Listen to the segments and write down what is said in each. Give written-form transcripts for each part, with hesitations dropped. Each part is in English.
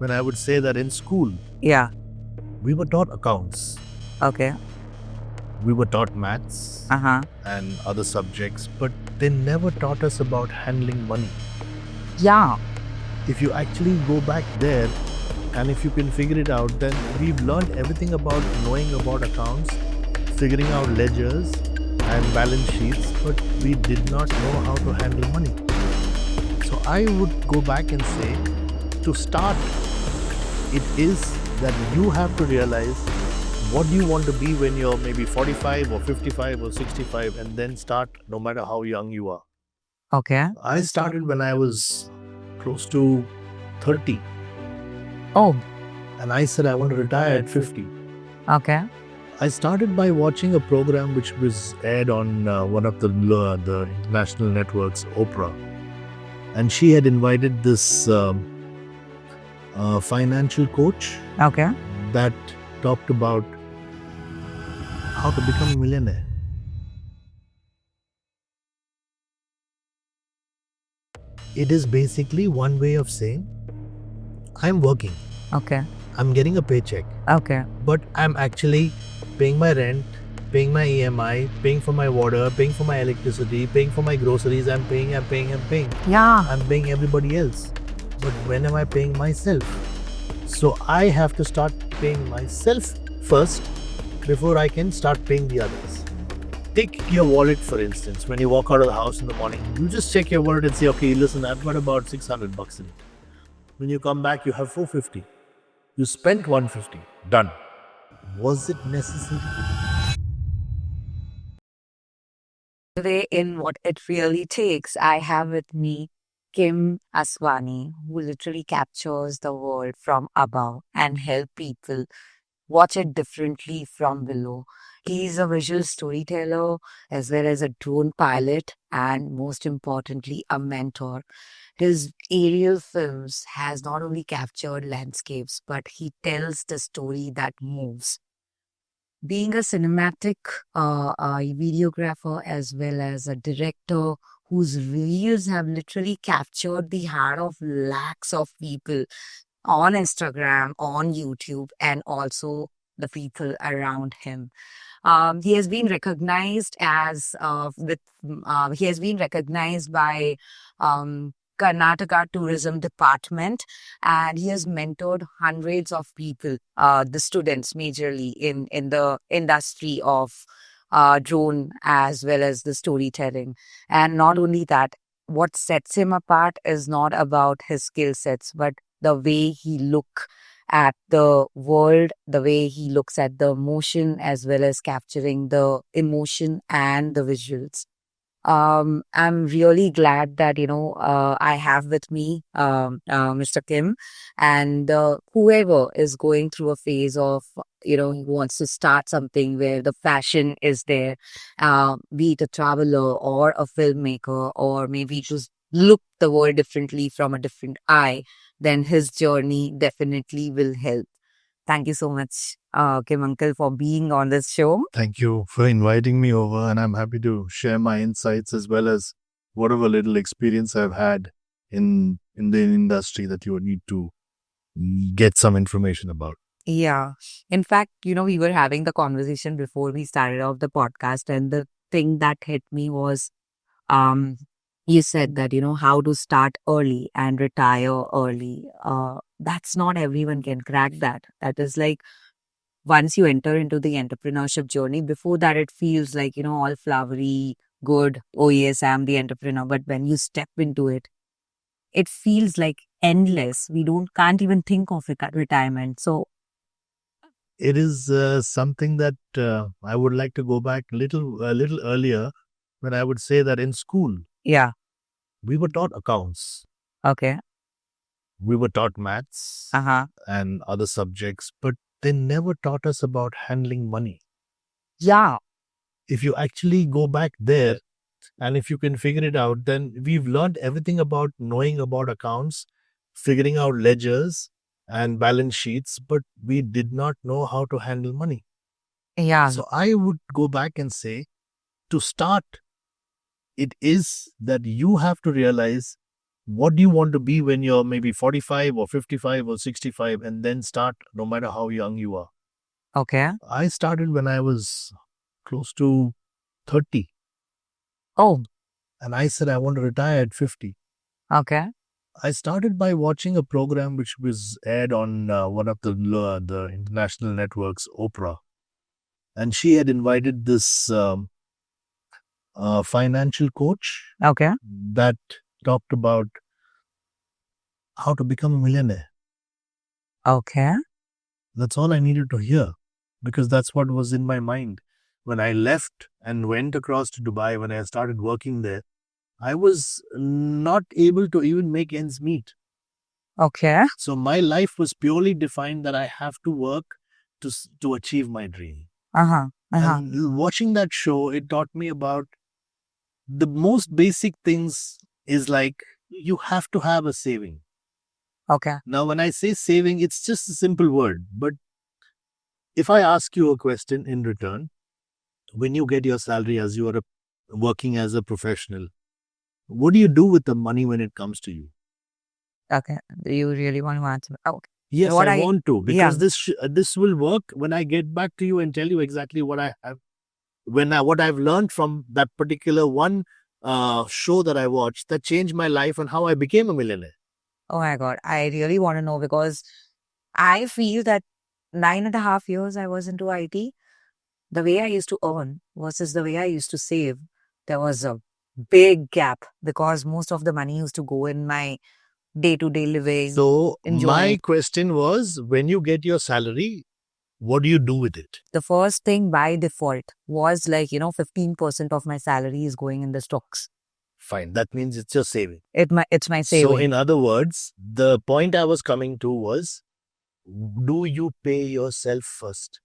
when I would say that in school, Yeah. we were taught accounts, Okay. we were taught maths and other subjects, but they never taught us about handling money. Yeah. If you actually go back there and if you can figure it out, then we've learned everything about knowing about accounts, figuring out ledgers and balance sheets, but we did not know how to handle money. So I would go back and say, to start, it is that you have to realize what you want to be when you're maybe 45 or 55 or 65, and then start no matter how young you are. Okay. I started when I was close to 30, Oh, and I said I want to retire at 50. okay. I started by watching a program which was aired on one of the international networks, Oprah, and she had invited this financial coach Okay. that talked about how to become a millionaire. It is basically one way of saying, I'm working, Okay. I'm getting a paycheck, Okay. but I'm actually paying my rent, paying my EMI, paying for my water, paying for my electricity, paying for my groceries. I'm paying. Yeah. I'm paying everybody else. But when am I paying myself? So I have to start paying myself first before I can start paying the others. Take your wallet, for instance. When you walk out of the house in the morning, you just check your wallet and say, okay, listen, I've got about 600 bucks in it. When you come back, you have 450. You spent 150. Done. Was it necessary? Today, in What It Really Takes, I have with me Kim Aswani, who literally captures the world from above and help people watch it differently from below. He's a visual storyteller as well as a drone pilot and most importantly a mentor. His aerial films has not only captured landscapes but he tells the story that moves. Being a cinematic videographer as well as a director whose reels have literally captured the heart of lakhs of people on Instagram, on YouTube, and also the people around him. He has been recognized as he has been recognized by Karnataka Tourism Department, and he has mentored hundreds of people, the students majorly in the industry of drone as well as the storytelling. And not only that, what sets him apart is not about his skill sets, but the way he look at the world, the way he looks at the motion as well as capturing the emotion and the visuals. I'm really glad that, I have with me Mr. Kim and whoever is going through a phase of, he wants to start something where the fashion is there, be it a traveler or a filmmaker, or maybe just look the world differently from a different eye, then his journey definitely will help. Thank you so much, Kim Uncle, for being on this show. Thank you for inviting me over, and I'm happy to share my insights as well as whatever little experience I've had in the industry that you would need to get some information about. Yeah. In fact, we were having the conversation before we started off the podcast, and the thing that hit me was um you said that, how to start early and retire early. That's not everyone can crack that. That is like once you enter into the entrepreneurship journey, before that it feels like, all flowery, good. Oh yes, I'm the entrepreneur. But when you step into it, it feels like endless. We don't can't even think of retirement. So It is something that I would like to go back a little earlier, when I would say that in school yeah. we were taught accounts, Okay. we were taught maths Uh-huh. and other subjects, but they never taught us about handling money. Yeah. If you actually go back there and if you can figure it out, then we've learned everything about knowing about accounts, figuring out ledgers and balance sheets, but we did not know how to handle money. Yeah. So I would go back and say, to start, it is that you have to realize what do you want to be when you're maybe 45 or 55 or 65, and then start no matter how young you are. Okay. I started when I was close to 30, Oh, and I said I want to retire at 50. okay. I started by watching a program which was aired on one of the international networks, Oprah, and she had invited this financial coach Okay. that talked about how to become a millionaire. Okay. That's all I needed to hear, because that's what was in my mind. When I left and went across to Dubai, when I started working there, I was not able to even make ends meet. Okay. So my life was purely defined that I have to work to achieve my dream. Uh-huh. Uh-huh. And watching that show, it taught me about the most basic things is like you have to have a saving. Okay. Now, when I say saving, it's just a simple word. But if I ask you a question in return, when you get your salary as you are working as a professional, what do you do with the money when it comes to you? Okay. Do you really want to answer? Oh, Yes, what I I want to, yeah. because this will work when I get back to you and tell you exactly what I have, what I've learned from that particular one show that I watched that changed my life and how I became a millionaire. Oh my God. I really want to know because I feel that 9.5 years I was into IT, the way I used to earn versus the way I used to save, there was a big gap because most of the money used to go in my day-to-day living, So enjoying. my question was, when you get your salary, what do you do with it? The first thing by default was like, 15% of my salary is going in the stocks. Fine, that means it's your saving. It's my So saving. in other words, the point I was coming to was, do you pay yourself first?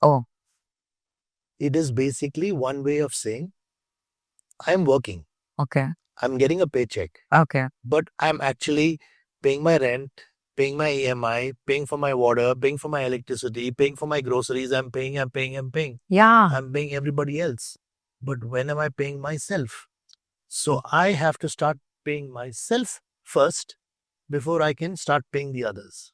Oh, It is basically one way of saying, I'm working, okay. I'm getting a paycheck, Okay. but I'm actually paying my rent, paying my EMI, paying for my water, paying for my electricity, paying for my groceries. I'm paying. Yeah. I'm paying everybody else. But when am I paying myself? So I have to start paying myself first before I can start paying the others.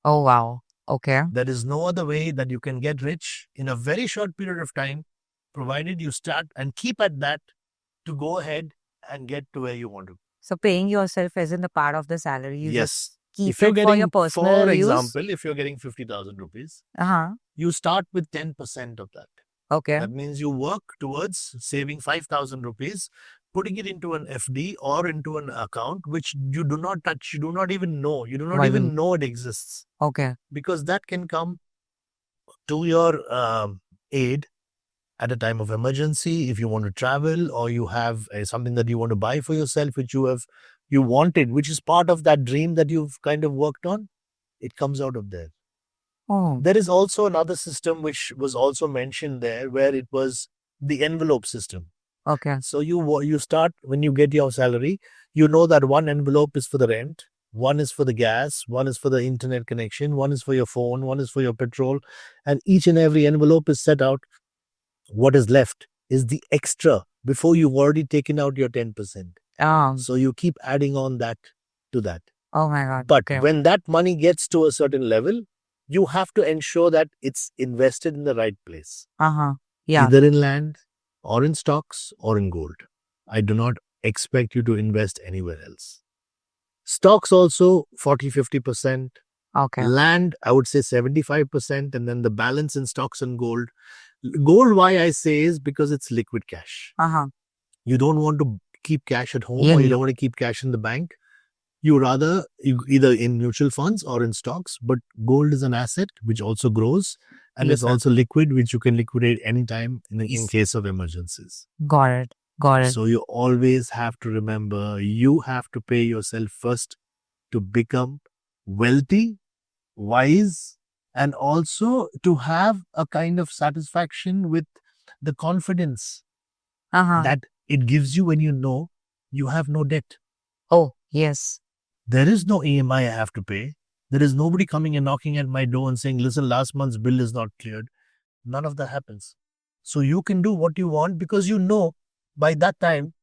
Oh, wow. Okay. There is no other way that you can get rich in a very short period of time, provided you start and keep at that to go ahead and get to where you want to. So paying yourself isn't a part of the salary. You Yes. just keep If you're it for your getting, personal for use. example, if you're getting 50,000 rupees, Uh-huh. you start with 10% of that. Okay. That means you work towards saving 5,000 rupees, putting it into an FD or into an account which you do not touch, you do not even know. You do not Why even don't- know it exists, Okay. because that can come to your aid at a time of emergency, if you want to travel, or you have something that you want to buy for yourself, which you wanted, which is part of that dream that you've kind of worked on. It comes out of there. Oh, There is also another system which was also mentioned there, where it was the envelope system. okay. So you start when you get your salary, you know that one envelope is for the rent, one is for the gas, one is for the internet connection, one is for your phone, one is for your petrol, and each and every envelope is set out. What is left is the extra before you've already taken out your 10%. So you keep adding on that to that. Oh my God. But Okay. when that money gets to a certain level, you have to ensure that it's invested in the right place, Uh-huh. Yeah. either in land or in stocks or in gold. I do not expect you to invest anywhere else. Stocks also 40-50%. Okay. Land, I would say 75%, and then the balance in stocks and gold. Gold, why I say, is because it's liquid cash. Uh-huh. You don't want to keep cash at home, Yeah, or you no. don't want to keep cash in the bank. You rather either in mutual funds or in stocks, but gold is an asset which also grows, and Yes, it's sir. also liquid, which you can liquidate anytime in Yes. case of emergencies. Got it. Got it. So you always have to remember, you have to pay yourself first to become wealthy, wise, and also to have a kind of satisfaction with the confidence Uh-huh. that it gives you when you know you have no debt. Oh, yes. There is no EMI I have to pay. There is nobody coming and knocking at my door and saying, listen, last month's bill is not cleared. None of that happens. So you can do what you want, because you know by that time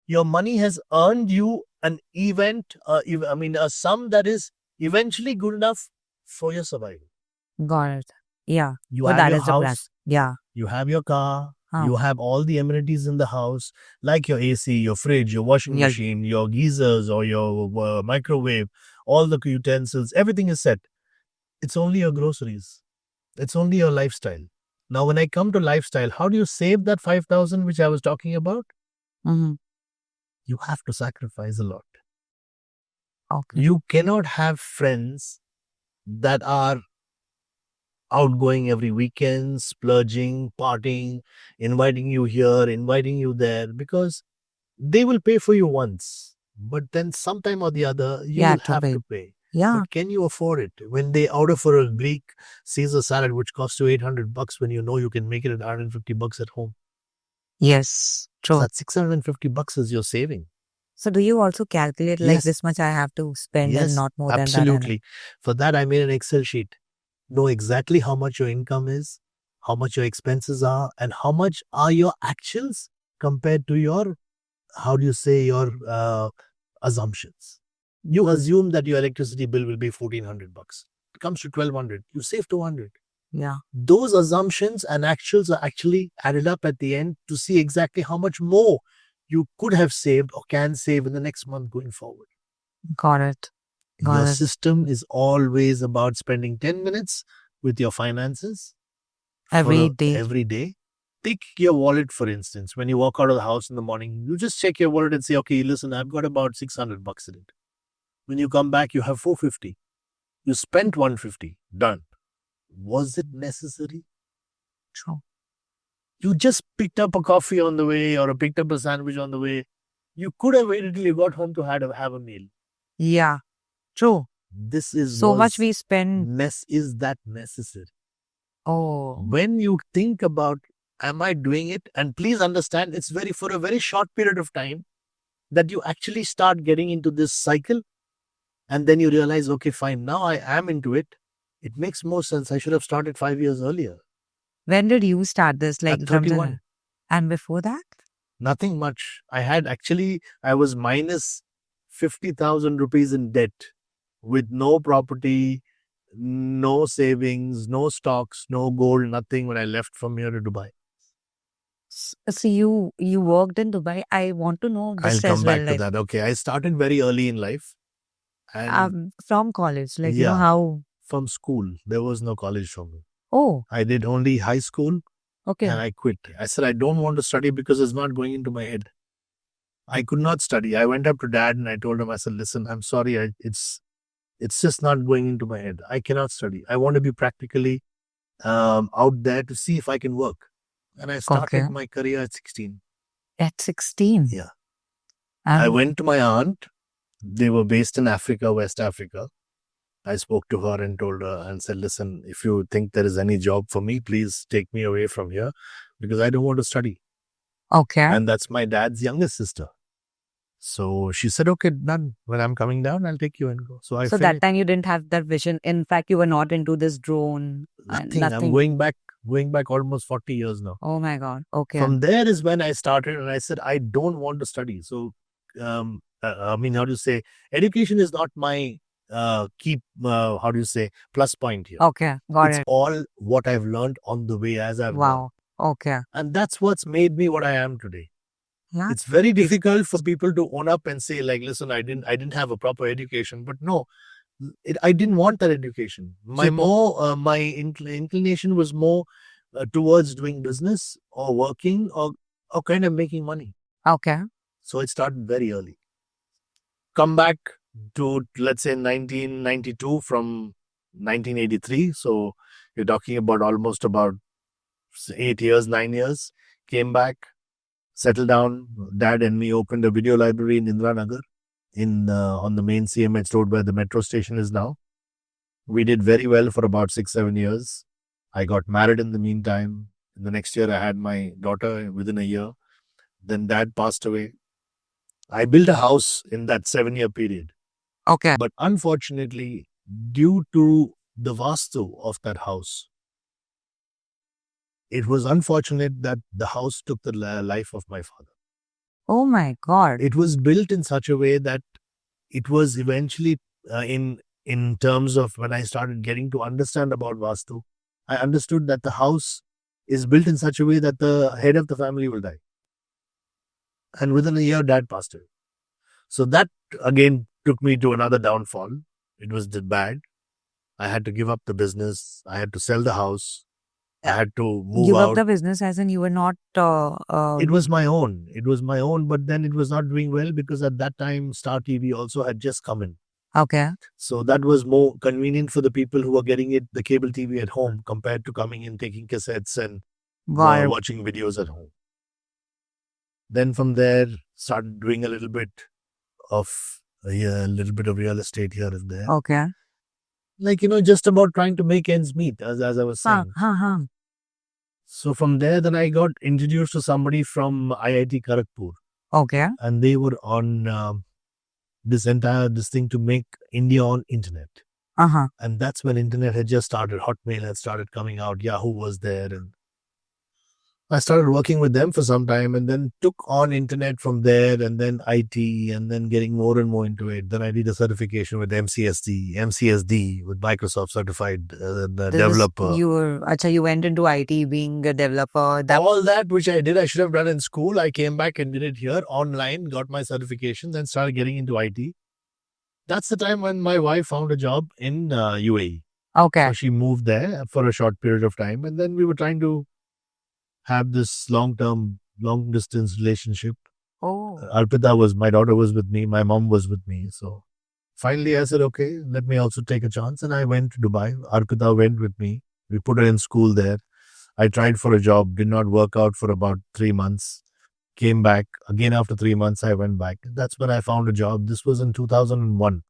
Your money has earned you an a sum that is eventually good enough for your survival. Got it. Yeah. You Oh, have that your is the plus. house, Yeah. you have your car, Huh. you have all the amenities in the house, like your AC, your fridge, your washing Yeah. machine, your geysers or your microwave, all the utensils, everything is set. It's only your groceries. It's only your lifestyle. Now, when I come to lifestyle, how do you save that 5,000 which I was talking about? Mm-hmm. You have to sacrifice a lot. Okay. You cannot have friends that are outgoing every weekend, splurging, partying, inviting you here, inviting you there, because they will pay for you once, but then sometime or the other, you Yeah, will to have pay. to pay. Yeah. But can you afford it? When they order for a Greek Caesar salad, which costs you 800 bucks, when you know you can make it at 150 bucks at home. Yes. So True. that 650 bucks is your saving. So do you also calculate like Yes. this much I have to spend and Yes, not more than that? absolutely. For that, I made an Excel sheet. Know exactly how much your income is, how much your expenses are, and how much are your actuals compared to your, how do you say, your assumptions. You assume that your electricity bill will be 1,400 bucks. It comes to 1,200. You save 200. Yeah. Those assumptions and actuals are actually added up at the end to see exactly how much more you could have saved or can save in the next month going forward. Got it. Got Your it. system is always about spending 10 minutes with your finances Every day. Every day. Take your wallet, for instance. When you walk out of the house in the morning, you just check your wallet and say, okay, listen, I've got about 600 bucks in it. When you come back, you have 450. You spent 150. Done. Was it necessary? True. You just picked up a coffee on the way or picked up a sandwich on the way. You could have waited till you got home to have a meal. Yeah. True. This is So much we spend. Is that necessary? Oh. When you think about, am I doing it? And please understand, it's for a very short period of time that you actually start getting into this cycle. And then you realize, okay, fine, now I am into it. It makes more sense. I should have started 5 years earlier. When did you start this? Like At from 31. And before that? Nothing much. I was minus 50,000 rupees in debt with no property, no savings, no stocks, no gold, nothing when I left from here to Dubai. So you worked in Dubai. I want to know I'll this come as well. back to that. Okay, I started very early in life. And From college, like yeah, how? from school. There was no college for me. Oh, I did only high school okay. and I quit. I said, I don't want to study because it's not going into my head. I could not study. I went up to dad and I told him, I said, listen, I'm sorry. It's just not going into my head. I cannot study. I want to be practically out there to see if I can work. And I started my career at 16. At 16? Yeah. I went to my aunt. They were based in Africa, West Africa. I spoke to her and told her and said, listen, if you think there is any job for me, please take me away from here because I don't want to study. Okay. And that's my dad's youngest sister. So she said, okay, done. When I'm coming down, I'll take you and go. So that time you didn't have that vision. In fact, you were not into this drone. Nothing. I'm going back almost 40 years now. Oh my God. Okay. From there is when I started and I said, I don't want to study. So, how do you say? Education is not my plus point here. Okay. Got it's it. all what I've learned on the way as I've Wow. gone. Okay. And that's what's made me what I am today. Yeah. It's very difficult for people to own up and say, like, listen, I didn't have a proper education. But no, I didn't want that education. My inclination was more towards doing business or working or kind of making money. Okay. So it started very early. Come back to, let's say, 1992 from 1983. So you're talking about almost about 8 years, 9 years. Came back, settled down. Dad and me opened a video library in Indira Nagar on the main CMH road where the metro station is now. We did very well for about 6-7 years. I got married in the meantime. In the next year, I had my daughter within a year. Then dad passed away. I built a house in that 7-year period. Okay. But unfortunately, due to the vastu of that house, it was unfortunate that the house took the life of my father. Oh my God. It was built in such a way that it was eventually in terms of when I started getting to understand about Vastu, I understood that the house is built in such a way that the head of the family will die. And within a year, dad passed away. So that again took me to another downfall. It was bad. I had to give up the business. I had to sell the house. I had to move Give out. up the business as in you were not. It was my own. It was my own, but then it was not doing well because at that time, Star TV also had just come in. Okay. So that was more convenient for the people who were getting it, the cable TV at home, compared to coming in, taking cassettes and Got it. watching videos at home. Then from there, started doing a little bit of real estate here and there. Okay. Like, just about trying to make ends meet, as I was saying. So from there, then I got introduced to somebody from IIT Kharagpur. Okay. And they were on this thing to make India on internet. And that's when internet had just started. Hotmail had started coming out. Yahoo was there. And I started working with them for some time and then took on internet from there and then IT and then getting more and more into it. Then I did a certification with MCSD with Microsoft certified developer. You went into IT being a developer. All that which I did, I should have done in school. I came back and did it here online, got my certification, then started getting into IT. That's the time when my wife found a job in UAE. Okay. So she moved there for a short period of time and then we were trying to have this long distance relationship. Oh. My daughter was with me, my mom was with me. So finally I said, okay, let me also take a chance. And I went to Dubai. Arpita went with me. We put her in school there. I tried for a job, did not work out for about 3 months. Came back. Again after 3 months, I went back. That's when I found a job. This was in 2001.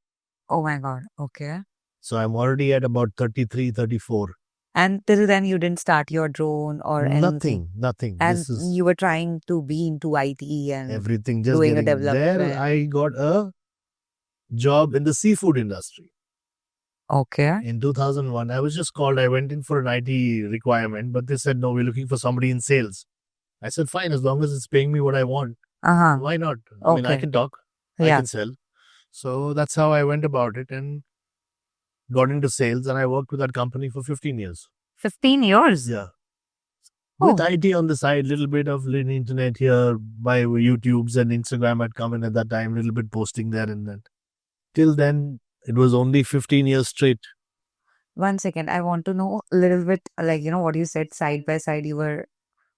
Oh my God. Okay. So I'm already at about 33, 34. And till then, you didn't start your drone or anything? Nothing. And you were trying to be into IT and everything, just doing a getting development. there. I got a job in the seafood industry. Okay. In 2001, I was just called. I went in for an IT requirement, but they said, no, we're looking for somebody in sales. I said, fine, as long as it's paying me what I want. Why not? I mean, I can talk. I can sell. So that's how I went about it and got into sales, and I worked with that company for 15 years. 15 years? Yeah. With IT on the side, little bit of internet here, by YouTubes and Instagram had come in at that time, little bit posting there and then. Till then, it was only 15 years straight. 1 second, I want to know a little bit, what you said, side by side,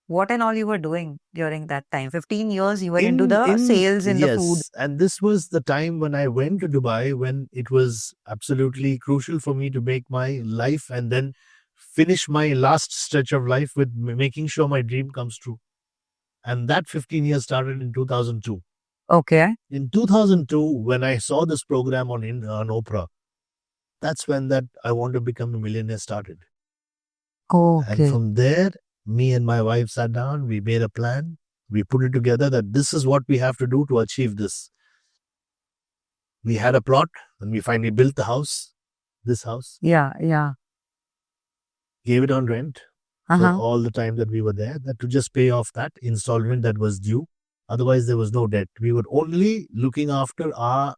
what and all you were doing during that time? 15 years you were into the sales in the food. And this was the time when I went to Dubai, when it was absolutely crucial for me to make my life and then finish my last stretch of life with making sure my dream comes true. And that 15 years started in 2002. Okay. In 2002, when I saw this program on Oprah, that's when that I Want to Become a Millionaire started. Okay. And from there, me and my wife sat down, we made a plan, we put it together that this is what we have to do to achieve this. We had a plot and we finally built the house, this house. Yeah. Gave it on rent for all the time that we were there, that to just pay off that installment that was due. Otherwise, there was no debt. We were only looking after our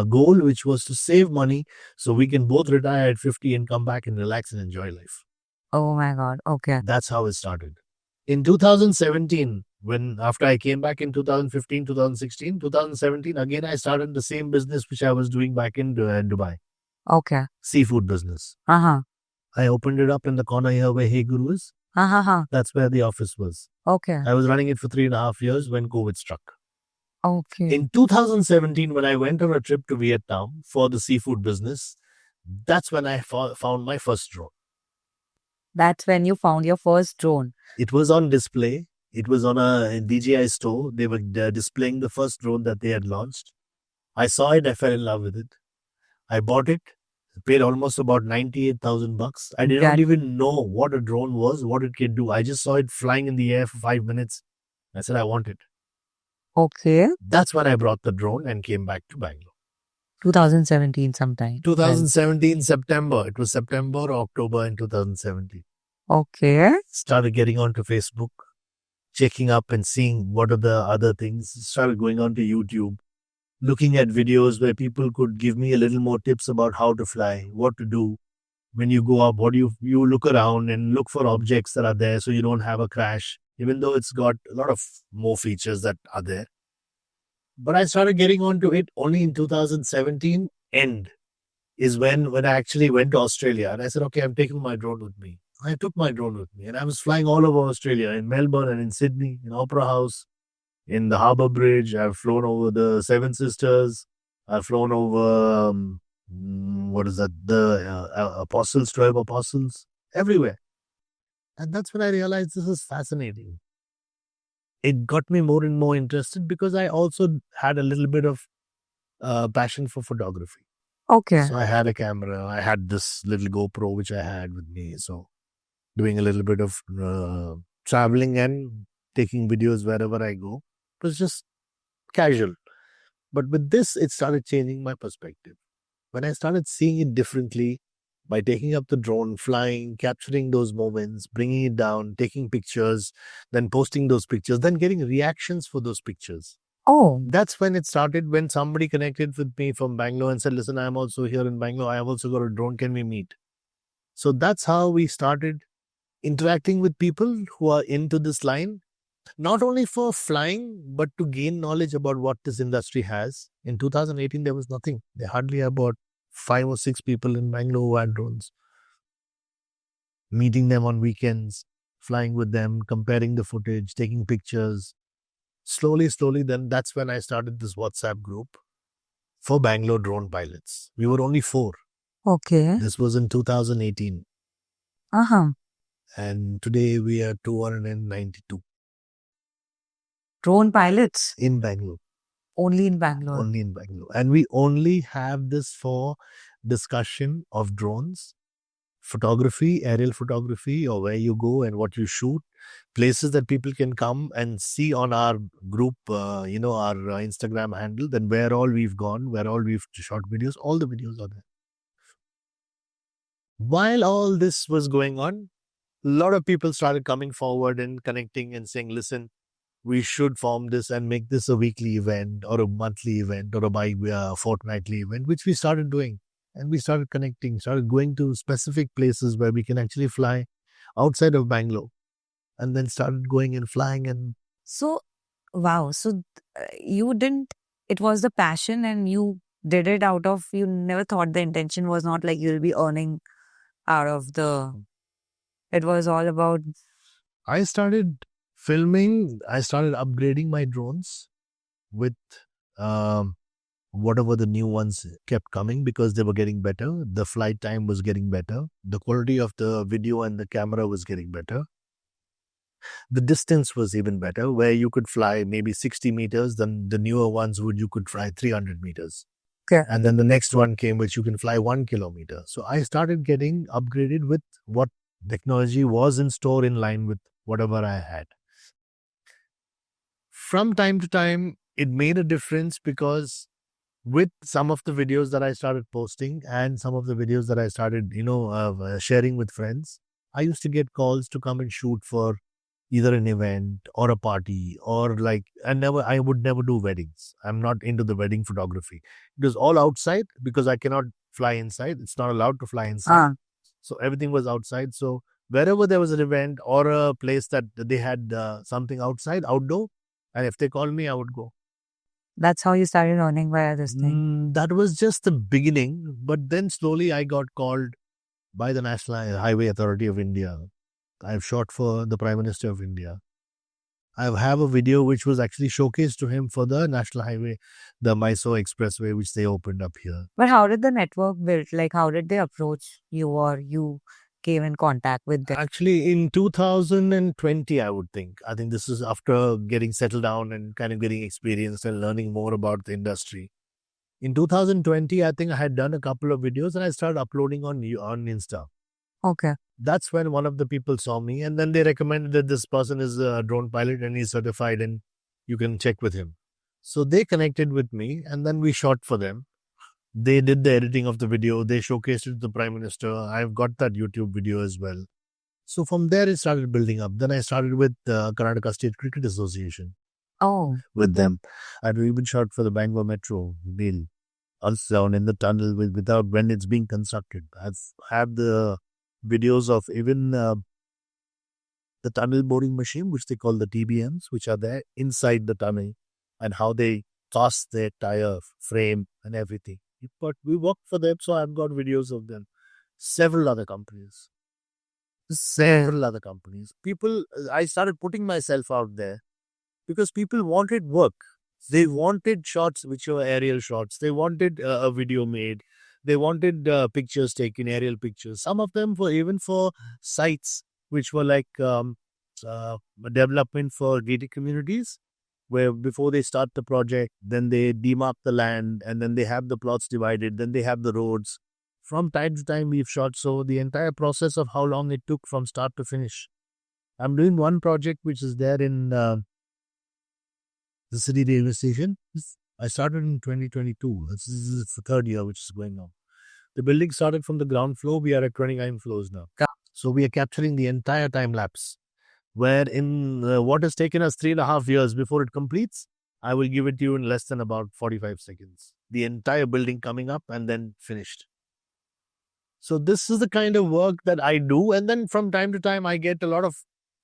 goal, which was to save money so we can both retire at 50 and come back and relax and enjoy life. Oh my God. Okay. That's how it started. In 2017, after I came back in 2015, 2016, 2017, again, I started the same business which I was doing back in Dubai. Okay. Seafood business. I opened it up in the corner here where Hey Guru is. That's where the office was. Okay. I was running it for 3.5 years when COVID struck. Okay. In 2017, when I went on a trip to Vietnam for the seafood business, that's when I found my first drone. That's when you found your first drone. It was on display. It was on a DJI store. They were displaying the first drone that they had launched. I saw it. I fell in love with it. I bought it. Paid almost about 98,000 bucks. I did not even know what a drone was, what it could do. I just saw it flying in the air for 5 minutes. I said, I want it. Okay. That's when I brought the drone and came back to Bangalore. 2017 sometime. 2017 September. It was September or October in 2017. Okay. Started getting onto Facebook. checking up and seeing what are the other things. Started going on to YouTube, looking at videos where people could give me a little more tips about how to fly, what to do when you go up, what do you look around and look for objects that are there so you don't have a crash, even though it's got a lot of more features that are there. But I started getting onto it only in 2017 end is when I actually went to Australia and I said, okay, I'm taking my drone with me. I took my drone with me and I was flying all over Australia, in Melbourne and in Sydney, in Opera House, in the Harbour Bridge. I've flown over the Seven Sisters. I've flown over, what is that? The Apostles, 12 Apostles, everywhere. And that's when I realized this is fascinating. It got me more and more interested because I also had a little bit of passion for photography. Okay. So I had a camera. I had this little GoPro which I had with me. So doing a little bit of traveling and taking videos wherever I go. It was just casual. But with this, it started changing my perspective. When I started seeing it differently by taking up the drone, flying, capturing those moments, bringing it down, taking pictures, then posting those pictures, then getting reactions for those pictures. Oh, That's when it started, when somebody connected with me from Bangalore and said, listen, I'm also here in Bangalore. I have also got a drone. Can we meet? So that's how we started interacting with people who are into this line, not only for flying, but to gain knowledge about what this industry has. In 2018, there was nothing. There hardly about 5 or 6 people in Bangalore who had drones. Meeting them on weekends, flying with them, comparing the footage, taking pictures. Slowly, then that's when I started this WhatsApp group for Bangalore drone pilots. We were only 4. okay. This was in 2018. Uh-huh. And today we are 292 Drone pilots in Bangalore. only in Bangalore. Only in Bangalore. And we only have this for discussion of drones, photography, aerial photography, or where you go and what you shoot, places that people can come and see on our group, our Instagram handle, then where all we've gone, where all we've shot videos, all the videos are there. While all this was going on, a lot of people started coming forward and connecting and saying, listen, we should form this and make this a weekly event or a monthly event or a fortnightly event, which we started doing. And we started connecting, started going to specific places where we can actually fly outside of Bangalore, and then started going and flying. And So, wow. So you didn't, it was the passion and you did it out of, you never thought the intention was not like you'll be earning out of it was all about. I started filming, I started upgrading my drones with whatever the new ones kept coming because they were getting better. The flight time was getting better. The quality of the video and the camera was getting better. The distance was even better, where you could fly maybe 60 meters. Then the newer ones you could fly 300 meters. Okay. And then the next one came, which you can fly 1 kilometer. So I started getting upgraded with what technology was in store in line with whatever I had. From time to time, it made a difference because with some of the videos that I started posting and some of the videos that I started, sharing with friends, I used to get calls to come and shoot for either an event or a party or I would never do weddings. I'm not into the wedding photography. It was all outside because I cannot fly inside. It's not allowed to fly inside. So everything was outside. So wherever there was an event or a place that they had something outdoor, and if they called me, I would go. That's how you started earning via this thing. That was just the beginning. But then slowly I got called by the National Highway Authority of India. I've shot for the Prime Minister of India. I have a video which was actually showcased to him for the National Highway, the Mysore Expressway, which they opened up here. But how did the network build? Like, how did they approach you or you came in contact with them? Actually, in 2020, I would think. I think this is after getting settled down and kind of getting experience and learning more about the industry. In 2020, I think I had done a couple of videos and I started uploading on Insta. Okay. That's when one of the people saw me and then they recommended that this person is a drone pilot and he's certified and you can check with him. So they connected with me and then we shot for them. They did the editing of the video. They showcased it to the Prime Minister. I've got that YouTube video as well. So from there, it started building up. Then I started with Karnataka State Cricket Association Oh, with them. I'd even shot for the Bangalore Metro Rail, also down in the tunnel without when it's being constructed. I've had the videos of even the tunnel boring machine, which they call the TBMs, which are there inside the tunnel, and how they toss their tire frame and everything. But we worked for them, so I've got videos of them. Several other companies. Several other companies. People, I started putting myself out there because people wanted work. They wanted shots which were aerial shots. They wanted a video made. They wanted pictures taken, aerial pictures. Some of them were even for sites which were like development for gated communities, where before they start the project, then they demark the land and then they have the plots divided, then they have the roads. From time to time, we've shot. So the entire process of how long it took from start to finish. I'm doing one project which is there in the city railway station. I started in 2022. This is the third year which is going on. The building started from the ground floor. We are at 29 floors now. So we are capturing the entire time lapse. Where in what has taken us 3.5 years before it completes, I will give it to you in less than about 45 seconds. The entire building coming up and then finished. So this is the kind of work that I do. And then from time to time, I get a lot of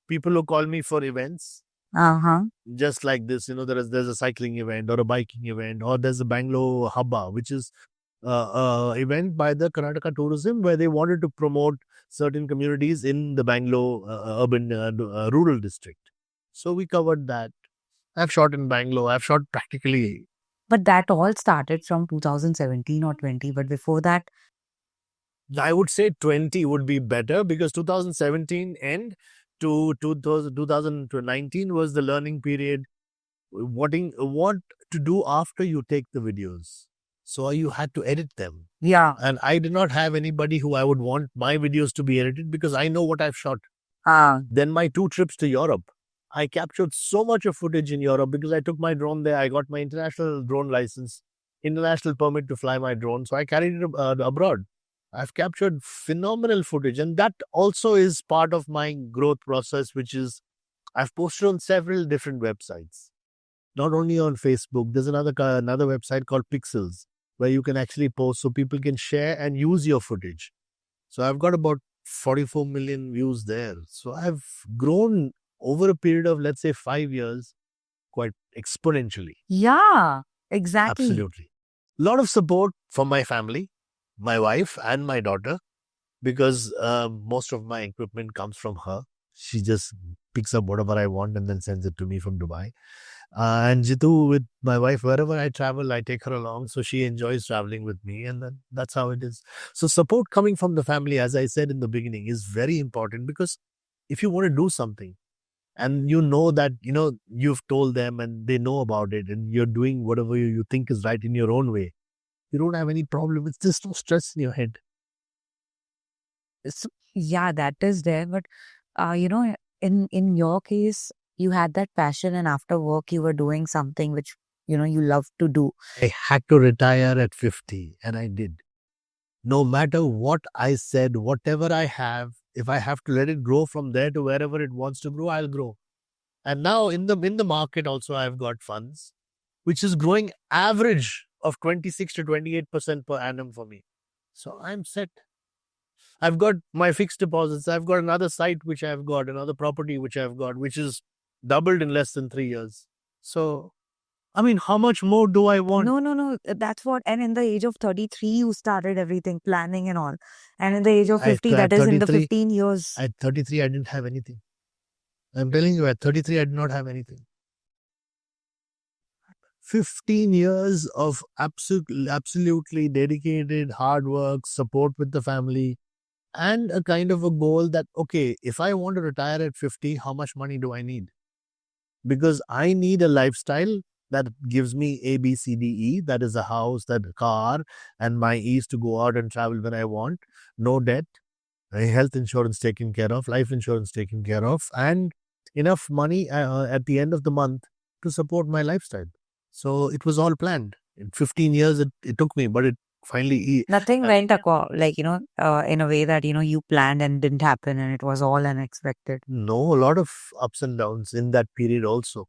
people who call me for events. Just like this, there's a cycling event or a biking event, or there's a Bangalore Hubba, which is event by the Karnataka Tourism, where they wanted to promote certain communities in the Bangalore urban rural district. So we covered that. I've shot in Bangalore. I've shot practically. but that all started from 2017 or 20. But before that, I would say 20 would be better, because 2017 end to 2019 was the learning period. What to do after you take the videos. So you had to edit them. yeah. And I did not have anybody who I would want my videos to be edited, because I know what I've shot. Then my 2 trips to Europe, I captured so much of footage in Europe because I took my drone there. I got my international drone license, international permit to fly my drone. So I carried it abroad. I've captured phenomenal footage. And that also is part of my growth process, which is I've posted on several different websites, not only on Facebook. There's another website called Pixels, where you can actually post so people can share and use your footage. So I've got about 44 million views there. So I've grown over a period of, let's say, 5 years, quite exponentially. Yeah, exactly. Absolutely. A lot of support from my family, my wife and my daughter, because most of my equipment comes from her. She just picks up whatever I want and then sends it to me from Dubai. And Jitu, with my wife, wherever I travel, I take her along. So she enjoys traveling with me. And then that's how it is. So support coming from the family, as I said in the beginning, is very important, because if you want to do something and that, you've told them and they know about it, and you're doing whatever you think is right in your own way, you don't have any problem. It's just no stress in your head. Yeah, that is there. But, in your case, you had that passion, and after work, you were doing something which, you love to do. I had to retire at 50, and I did. No matter what I said, whatever I have, if I have to let it grow from there to wherever it wants to grow, I'll grow. And now in the market also, I've got funds, which is growing average of 26 to 28% per annum for me. So I'm set. I've got my fixed deposits. I've got another site which I've got, another property which I've got, which is doubled in less than 3 years. So, I mean, how much more do I want? No. That's what. And in the age of 33, you started everything, planning and all. And in the age of 50, that is in the 15 years. At 33, I didn't have anything. I'm telling you, at 33, I did not have anything. 15 years of absolutely dedicated hard work, support with the family, and a kind of a goal that, okay, if I want to retire at 50, how much money do I need? Because I need a lifestyle that gives me A, B, C, D, E. That is a house, that a car, and my ease to go out and travel when I want. No debt, health insurance taken care of, life insurance taken care of, and enough money at the end of the month to support my lifestyle. So it was all planned. In 15 years, it took me, but Finally, Nothing uh, went in a way that, you planned and didn't happen and it was all unexpected. no, a lot of ups and downs in that period also.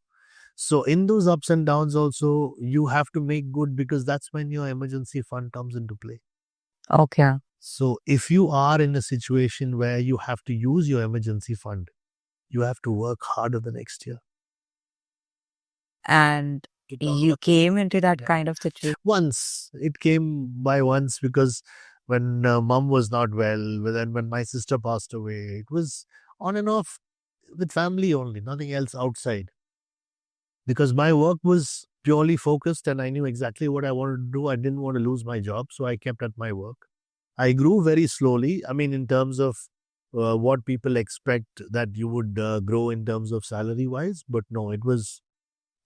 So in those ups and downs also, you have to make good, because that's when your emergency fund comes into play. Okay. So if you are in a situation where you have to use your emergency fund, you have to work harder the next year. And you came into that kind of situation. Once it came by once, because when mom was not well, then when my sister passed away, it was on and off with family only, nothing else outside. Because my work was purely focused and I knew exactly what I wanted to do. I didn't want to lose my job, so I kept at my work. I grew very slowly. I mean, in terms of what people expect that you would grow in terms of salary wise, but no, it was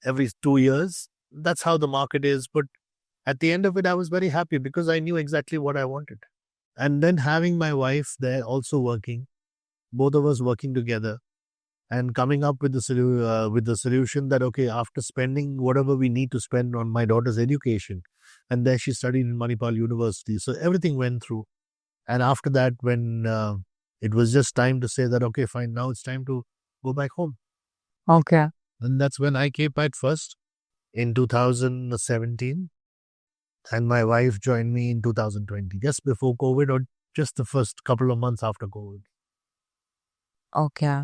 every 2 years. That's how the market is. But at the end of it, I was very happy because I knew exactly what I wanted. And then having my wife there also working, both of us working together and coming up with the solution that, okay, after spending whatever we need to spend on my daughter's education, and then she studied in Manipal University, so everything went through. And after that, when it was just time to say that, okay, fine, now it's time to go back home. Okay. And that's when I came back first in 2017. And my wife joined me in 2020, just before COVID, or just the first couple of months after COVID. Okay.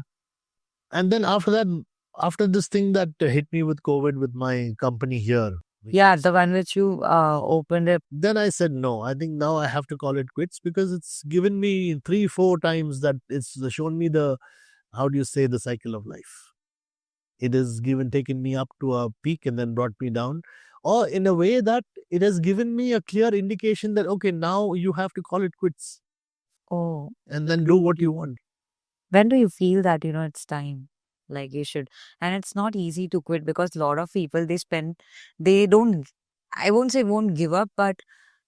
And then after that, after this thing that hit me with COVID with my company here, Yeah, the one which you opened it. then I said, no, I think now I have to call it quits, because it's given me 3-4 times that it's shown me the, how do you say, the cycle of life. It has taken me up to a peak and then brought me down, or in a way that it has given me a clear indication that, okay, now you have to call it quits Oh, and then do what you want. when do you feel that, it's time? Like you should. And it's not easy to quit because a lot of people, they don't, I won't say won't give up, but,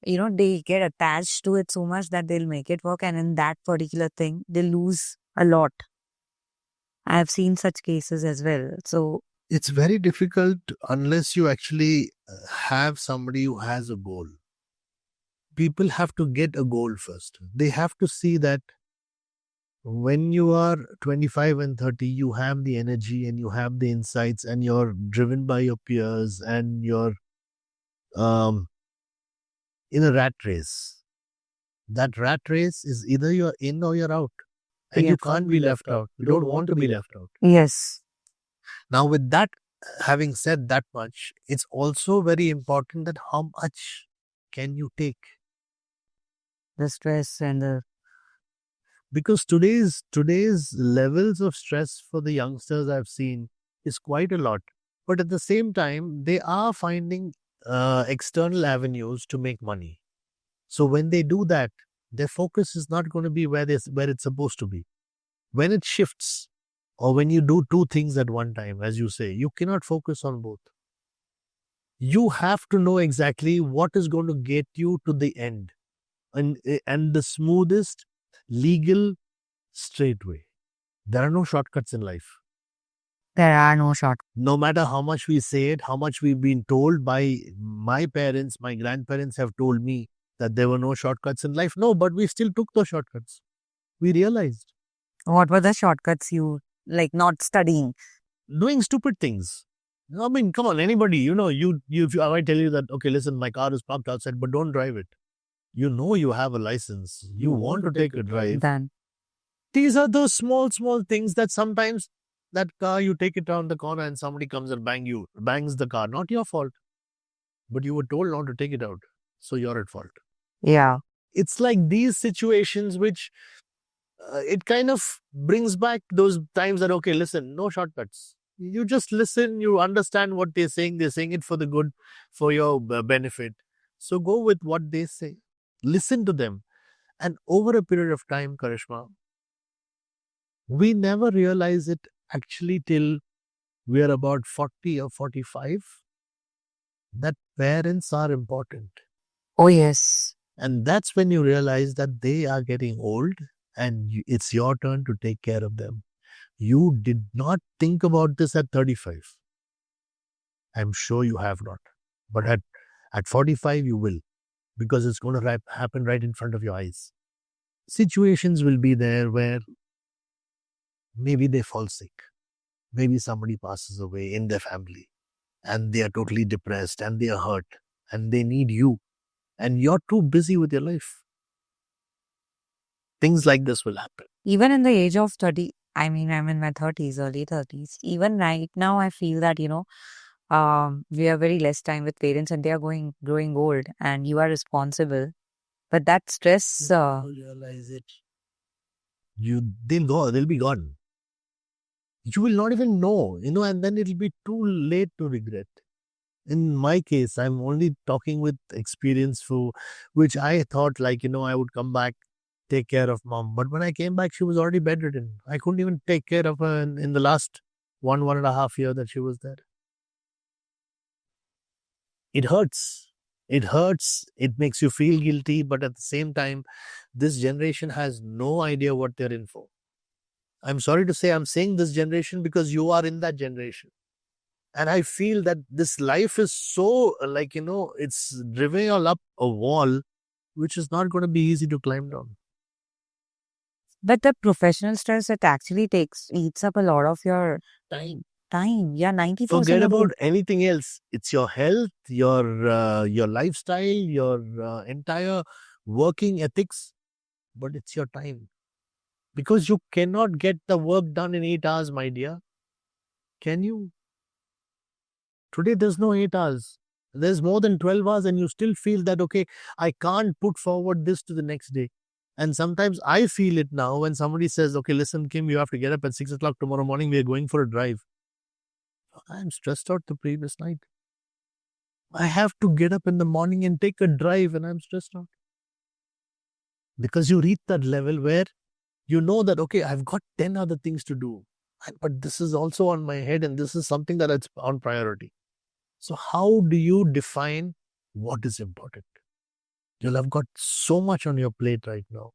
they get attached to it so much that they'll make it work. And in that particular thing, they lose a lot. I have seen such cases as well. So, It's very difficult unless you actually have somebody who has a goal. People have to get a goal first. They have to see that when you are 25 and 30, you have the energy and you have the insights and you're driven by your peers and you're um, in a rat race. That rat race is either you're in or you're out, and you can't be left out. You don't want to be left out. yes, Now, with that, having said that much, it's also very important that how much can you take? the stress and the, Because today's levels of stress for the youngsters I've seen is quite a lot. But at the same time, they are finding external avenues to make money. So when they do that, their focus is not going to be where it's supposed to be. When it shifts, or when you do two things at one time, as you say, you cannot focus on both. You have to know exactly what is going to get you to the end, and the smoothest legal straight way. There are no shortcuts in life. there are no short. No matter how much we say it, how much we've been told by my parents, my grandparents have told me that there were no shortcuts in life. No, but we still took those shortcuts. We realized What were the shortcuts you, like not studying? doing stupid things. I mean, come on, anybody, if I tell you that, okay, listen, my car is parked outside, but don't drive it. You know you have a license. You want to take a drive. Then, These are those small, small things that sometimes that car, you take it around the corner and somebody comes and bangs the car. Not your fault. But you were told not to take it out. So you're at fault. yeah. It's like these situations which it kind of brings back those times that, okay, listen, no shortcuts. You just listen, you understand what they're saying. They're saying it for the good, for your benefit. So go with what they say. Listen to them. And over a period of time, Karishma, we never realize it actually till we are about 40 or 45, that parents are important. Oh, yes. And that's when you realize that they are getting old and it's your turn to take care of them. You did not think about this at 35. I'm sure you have not. But at 45, you will. because it's going to happen right in front of your eyes. Situations will be there where maybe they fall sick, maybe somebody passes away in their family, and they are totally depressed and they are hurt and they need you, and you're too busy with your life. Things like this will happen. Even in the age of 30, I mean, I'm in my 30s, early 30s. Even right now, I feel that, we have very less time with parents and they are growing old and you are responsible. But that stress, You realize it. They'll be gone. You will not even know, and then it'll be too late to regret. In my case, I'm only talking with experience for which I thought I would come back, take care of mom. But when I came back, she was already bedridden. I couldn't even take care of her in the last 1.5 year that she was there. It hurts. It hurts. It makes you feel guilty. But at the same time, this generation has no idea what they're in for. I'm sorry to say, I'm saying this generation because you are in that generation. And I feel that this life is so it's driving you up a wall, which is not going to be easy to climb down. but the professional stress, it actually eats up a lot of your Time. Yeah, 90% Forget of about anything else. It's your health, your lifestyle, your entire working ethics, but it's your time. Because you cannot get the work done in 8 hours, my dear. Can you? Today, there's no 8 hours. There's more than 12 hours, and you still feel that, okay, I can't put forward this to the next day. And sometimes I feel it now when somebody says, okay, listen, Kim, you have to get up at 6 o'clock tomorrow morning. We are going for a drive. I'm stressed out the previous night. I have to get up in the morning and take a drive, and I'm stressed out. Because you reach that level where you know that, okay, I've got 10 other things to do, but this is also on my head, and this is something that it's on priority. So how do you define what is important? You'll have got so much on your plate right now.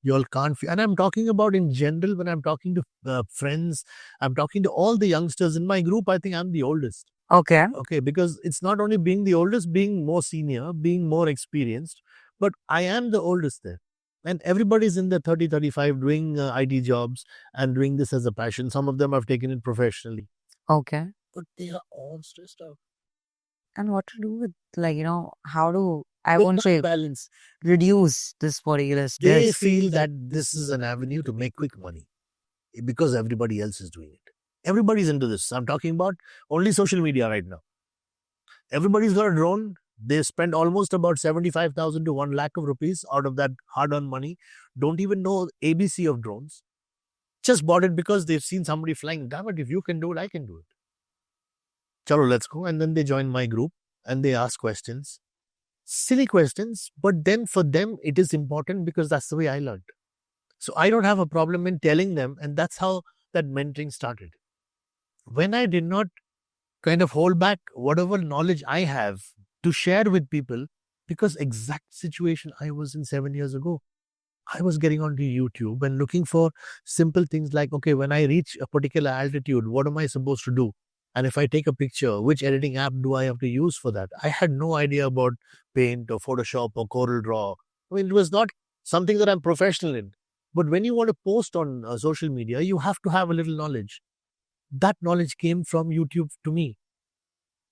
You all can't feel, and I'm talking about in general when I'm talking to friends, I'm talking to all the youngsters in my group. I think I'm the oldest. Okay. Okay, because it's not only being the oldest, being more senior, being more experienced, but I am the oldest there. And everybody's in their 30, 35 doing IT jobs and doing this as a passion. Some of them have taken it professionally. Okay. But they are all stressed out. And what to do with, how do I won't say balance. reduce this particular They stress? feel that this is an avenue to make quick money because everybody else is doing it. Everybody's into this. I'm talking about only social media right now. Everybody's got a drone. They spend almost about 75,000 to 1 lakh of rupees out of that hard-earned money. Don't even know ABC of drones. Just bought it because they've seen somebody flying. Damn it, if you can do it, I can do it. Chalo, let's go. And then they join my group and they ask questions. Silly questions, but then for them, it is important because that's the way I learned. So I don't have a problem in telling them, and that's how that mentoring started. When I did not kind of hold back whatever knowledge I have to share with people, because exact situation I was in 7 years ago. I was getting onto YouTube and looking for simple things like, okay, when I reach a particular altitude, what am I supposed to do? And if I take a picture, which editing app do I have to use for that? I had no idea about Paint or Photoshop or Corel Draw. I mean, it was not something that I'm professional in. But when you want to post on social media, you have to have a little knowledge. That knowledge came from YouTube to me.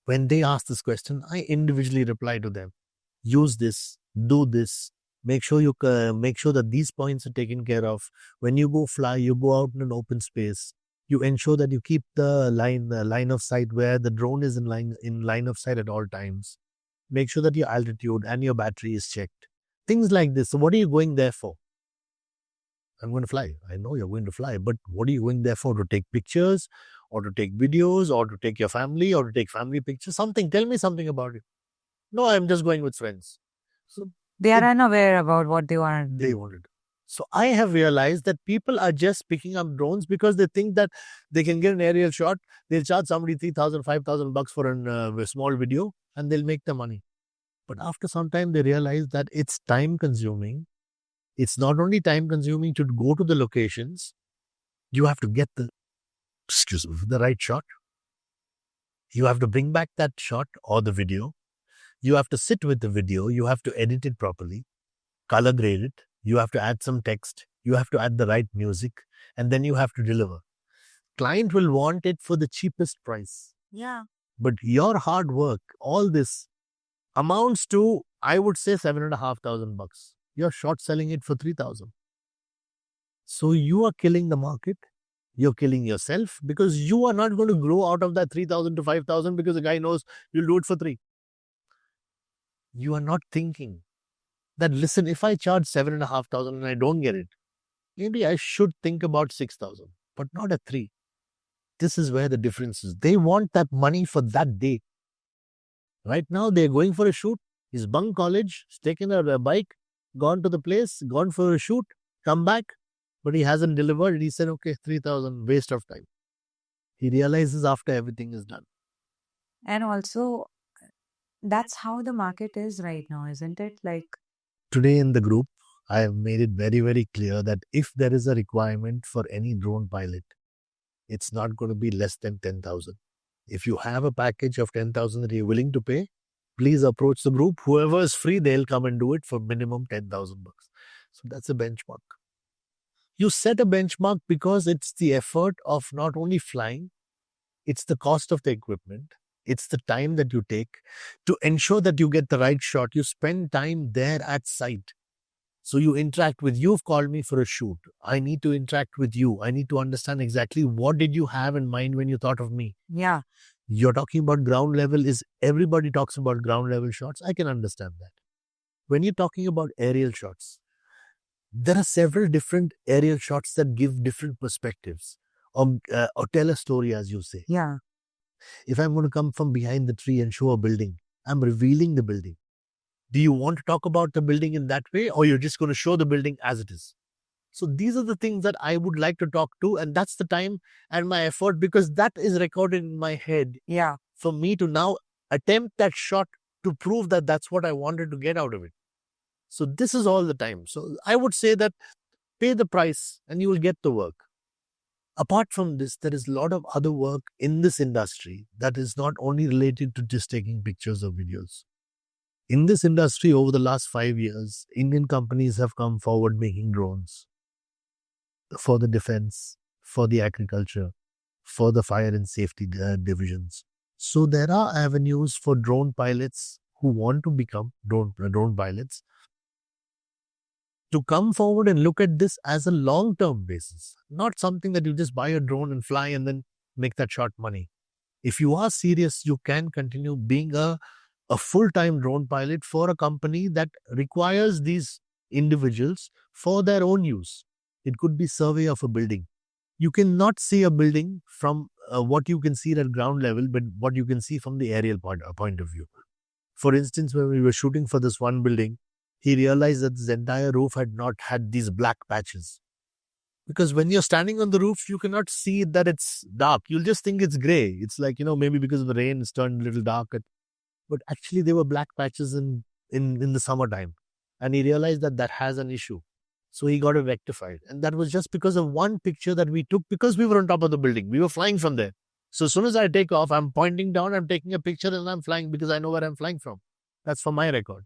When they asked this question, I individually reply to them. Use this, do this. Make sure that these points are taken care of. When you go fly, you go out in an open space. You ensure that you keep the line of sight where the drone is in line of sight at all times. Make sure that your altitude and your battery is checked. Things like this. So what are you going there for? I'm going to fly. I know you're going to fly, but what are you going there for? To take pictures or to take videos or to take your family or to take family pictures? Something. Tell me something about it. No, I'm just going with friends. So They are unaware about what they want. they wanted. So I have realized that people are just picking up drones because they think that they can get an aerial shot. They'll charge somebody 3,000, 5,000 bucks for a small video and they'll make the money. But after some time, they realize that it's time consuming. It's not only time consuming to go to the locations. You have to get the right shot. You have to bring back that shot or the video. You have to sit with the video, you have to edit it properly, color grade it, you have to add some text, you have to add the right music, and then you have to deliver. Client will want it for the cheapest price. Yeah. But your hard work, all this amounts to, I would say, $7,500. You're short selling it for 3,000. So you are killing the market. You're killing yourself because you are not going to grow out of that 3,000 to 5,000 because the guy knows you'll do it for 3. You are not thinking that, listen, if I charge 7,500 and I don't get it, maybe I should think about 6,000, but not at 3. This is where the difference is. They want that money for that day. Right now, they're going for a shoot. He's bunked college, he's taken a bike, gone to the place, gone for a shoot, come back, but he hasn't delivered. He said, okay, 3,000, waste of time. He realizes after everything is done. And also, that's how the market is right now, isn't it? Like, Today in the group, I have made it very, very clear that if there is a requirement for any drone pilot, it's not going to be less than 10,000. If you have a package of 10,000 that you're willing to pay, please approach the group. Whoever is free, they'll come and do it for minimum 10,000 bucks. So that's a benchmark. You set a benchmark because it's the effort of not only flying, it's the cost of the equipment, it's the time that you take to ensure that you get the right shot. You spend time there at site. So you interact with, you've called me for a shoot. I need to interact with you. I need to understand exactly what did you have in mind when you thought of me. yeah. You're talking about ground level. Is everybody talks about ground level shots? I can understand that. When you're talking about aerial shots, there are several different aerial shots that give different perspectives or tell a story, as you say. Yeah. If I'm going to come from behind the tree and show a building, I'm revealing the building. Do you want to talk about the building in that way, or you're just going to show the building as it is? So these are the things that I would like to talk to, and that's the time and my effort, because that is recorded in my head Yeah. for me to now attempt that shot to prove that that's what I wanted to get out of it. So this is all the time. So I would say that pay the price and you will get the work. Apart from this, there is a lot of other work in this industry that is not only related to just taking pictures or videos. In this industry, over the last 5 years, Indian companies have come forward making drones for the defense, for the agriculture, for the fire and safety divisions. So there are avenues for drone pilots who want to become drone pilots to come forward and look at this as a long-term basis, not something that you just buy a drone and fly and then make that short money. If you are serious, you can continue being a full-time drone pilot for a company that requires these individuals for their own use. It could be survey of a building. You cannot see a building from what you can see at ground level, but what you can see from the aerial point of view. For instance, when we were shooting for this one building, he realized that this entire roof had not had these black patches. Because when you're standing on the roof, you cannot see that it's dark. You'll just think it's gray. It's like, maybe because of the rain, it's turned a little dark. But actually, there were black patches in the summertime. And he realized that that has an issue. So he got it rectified. And that was just because of one picture that we took because we were on top of the building. We were flying from there. So as soon as I take off, I'm pointing down, I'm taking a picture and I'm flying because I know where I'm flying from. That's for my record.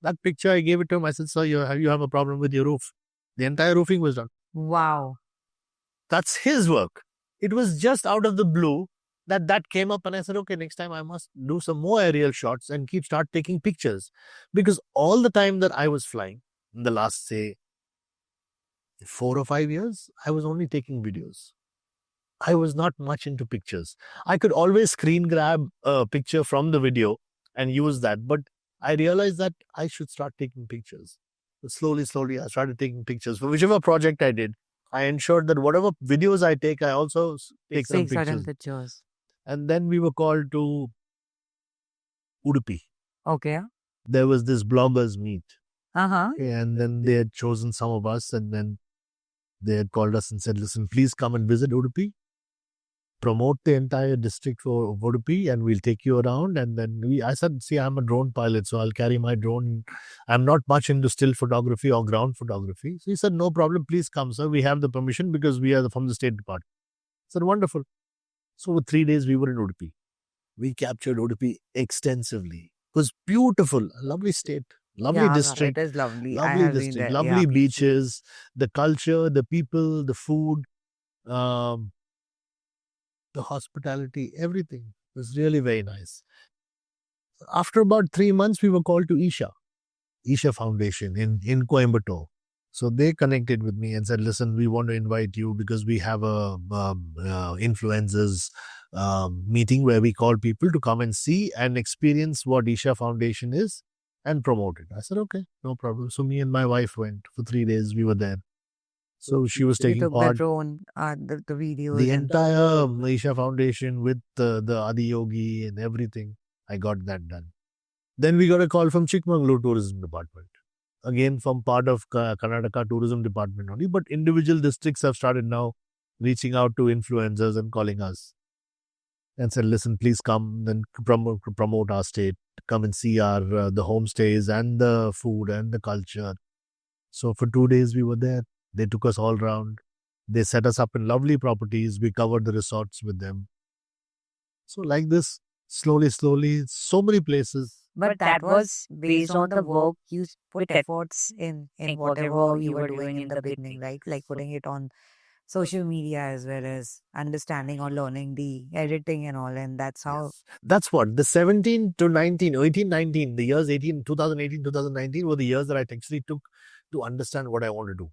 That picture, I gave it to him. I said, sir, you have a problem with your roof. The entire roofing was done. Wow. That's his work. It was just out of the blue that came up, and I said, okay, next time I must do some more aerial shots and start taking pictures. Because all the time that I was flying, in the last, say, 4 or 5 years, I was only taking videos. I was not much into pictures. I could always screen grab a picture from the video and use that, but I realized that I should start taking pictures. So slowly, I started taking pictures. For whichever project I did, I ensured that whatever videos I take, I also take some pictures. And then we were called to Udupi. Okay. There was this bloggers meet. Uh-huh. And then they had chosen some of us, and then they had called us and said, listen, please come and visit Udupi. Promote the entire district of Udupi and we'll take you around. And then I said, see, I'm a drone pilot, so I'll carry my drone. I'm not much into still photography or ground photography. So he said, no problem, please come, sir. We have the permission because we are from the State Department. I said, wonderful. So for 3 days, we were in Udupi. We captured Udupi extensively. was beautiful. Lovely state, lovely Yeah, it district, is lovely. I lovely have been district, there. Yeah. lovely beaches, the culture, the people, the food, um, the hospitality, everything was really very nice. After about 3 months, we were called to Isha Foundation in Coimbatore. So they connected with me and said, "Listen, we want to invite you because we have a influencers meeting where we call people to come and see and experience what Isha Foundation is and promote it." I said, "Okay, no problem." So me and my wife went for 3 days. We were there. So she was You taking took the part. drone, the The videos and entire Isha Foundation with the Adiyogi and everything. I got that done. Then we got a call from Chikmagalur Tourism Department. Again, from part of Karnataka Tourism Department only, but individual districts have started now reaching out to influencers and calling us and said, "Listen, please come and promote our state. Come and see our the homestays and the food and the culture." So for 2 days we were there. They took us all around. They set us up in lovely properties. We covered the resorts with them. So like this, slowly, so many places. but that was based on the work you put efforts in whatever you were doing in the beginning, right? Like putting it on social media as well as understanding or learning the editing and all, and that's how. Yes. That's what the 17 to 19, 18, 19, the years 2018, 2019 were the years that I actually took to understand what I want to do.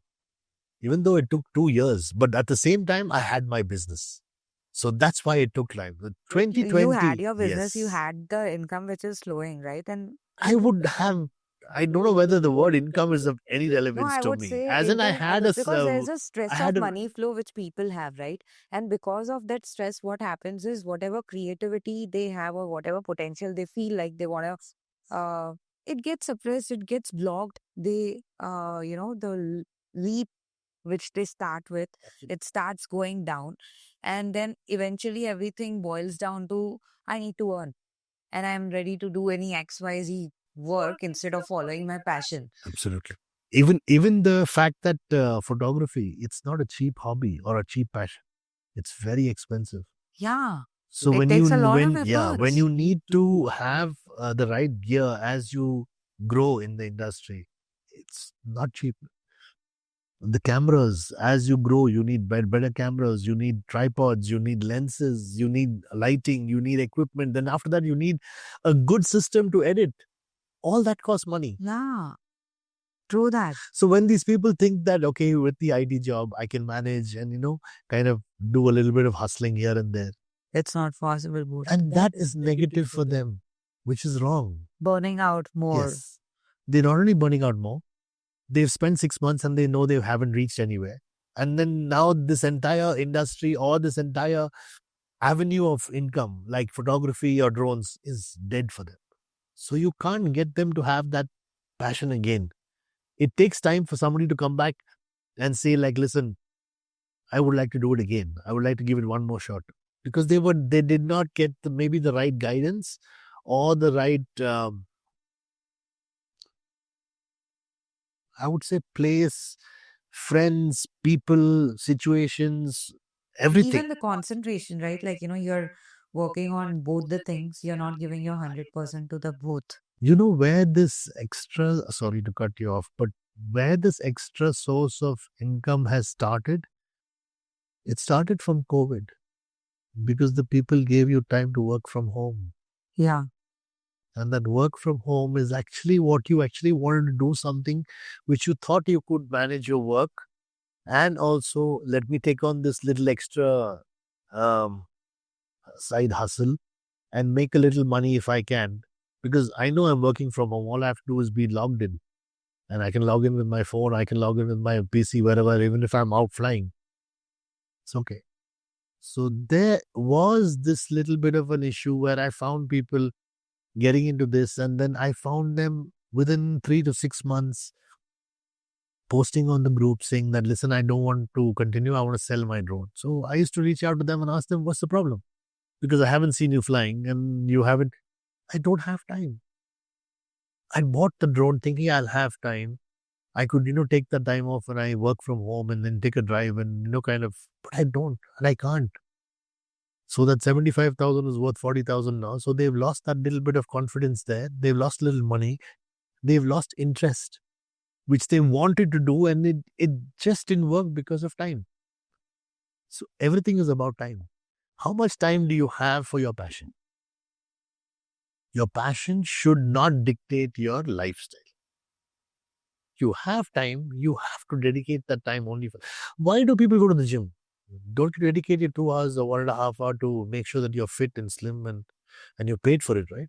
Even though it took 2 years, but at the same time, I had my business. So that's why it took time. The You had 2020, your business, you yes. had the income which is flowing, right? And I would have, I don't know whether the word income is of any no, relevance I to would me. say As in, it I is had a, because there's a I stress of had a, money flow which people have, right? And because of that stress, what happens is whatever creativity they have or whatever potential they feel like they want to, it gets suppressed, it gets blocked. They, the leap which they start with, it starts going down. And then eventually everything boils down to, I need to earn and I'm ready to do any XYZ work instead of following my passion. absolutely. Even the fact that photography, it's not a cheap hobby or a cheap passion. It's very expensive. Yeah. So It when takes a lot of when efforts. you need to have the right gear as you grow in the industry, it's not cheap. The cameras, as you grow, you need better cameras, you need tripods, you need lenses, you need lighting, you need equipment. Then after that, you need a good system to edit. All that costs money. Yeah. True that. So when these people think that, okay, with the IT job, I can manage and, kind of do a little bit of hustling here and there. It's not possible, both. And that is negative for them, which is wrong. Burning out more. Yes. They're not only burning out more, they've spent 6 months and they know they haven't reached anywhere. And then now this entire industry or this entire avenue of income, like photography or drones, is dead for them. So you can't get them to have that passion again. It takes time for somebody to come back and say, like, "Listen, I would like to do it again. I would like to give it one more shot." Because they did not get maybe the right guidance or the right I would say place, friends, people, situations, everything. Even the concentration, right? Like, you're working on both the things. You're not giving your 100% to the both. You know where this extra, sorry to cut you off, but where this extra source of income has started? It started from COVID because the people gave you time to work from home. Yeah. And that work from home is actually what you actually wanted to do, something which you thought you could manage your work. And also, let me take on this little extra um, side hustle and make a little money if I can. Because I know I'm working from home. All I have to do is be logged in. And I can log in with my phone. I can log in with my PC, wherever, even if I'm out flying. It's okay. So there was this little bit of an issue where I found people getting into this. And then I found them within 3 to 6 months posting on the group saying that, "Listen, I don't want to continue. I want to sell my drone." So I used to reach out to them and ask them, "What's the problem? Because I haven't seen you flying and you haven't." I don't have time. I bought the drone thinking I'll have time. I could, take the time off when I work from home and then take a drive and, but I don't and I can't. So that 75,000 is worth 40,000 now. So they've lost that little bit of confidence there. They've lost a little money. They've lost interest, which they wanted to do, and it just didn't work because of time. So everything is about time. How much time do you have for your passion? Your passion should not dictate your lifestyle. You have time, you have to dedicate that time only for. Why do people go to the gym? Don't you dedicate your 2 hours or 1.5 hours to make sure that you're fit and slim and you paid for it, right?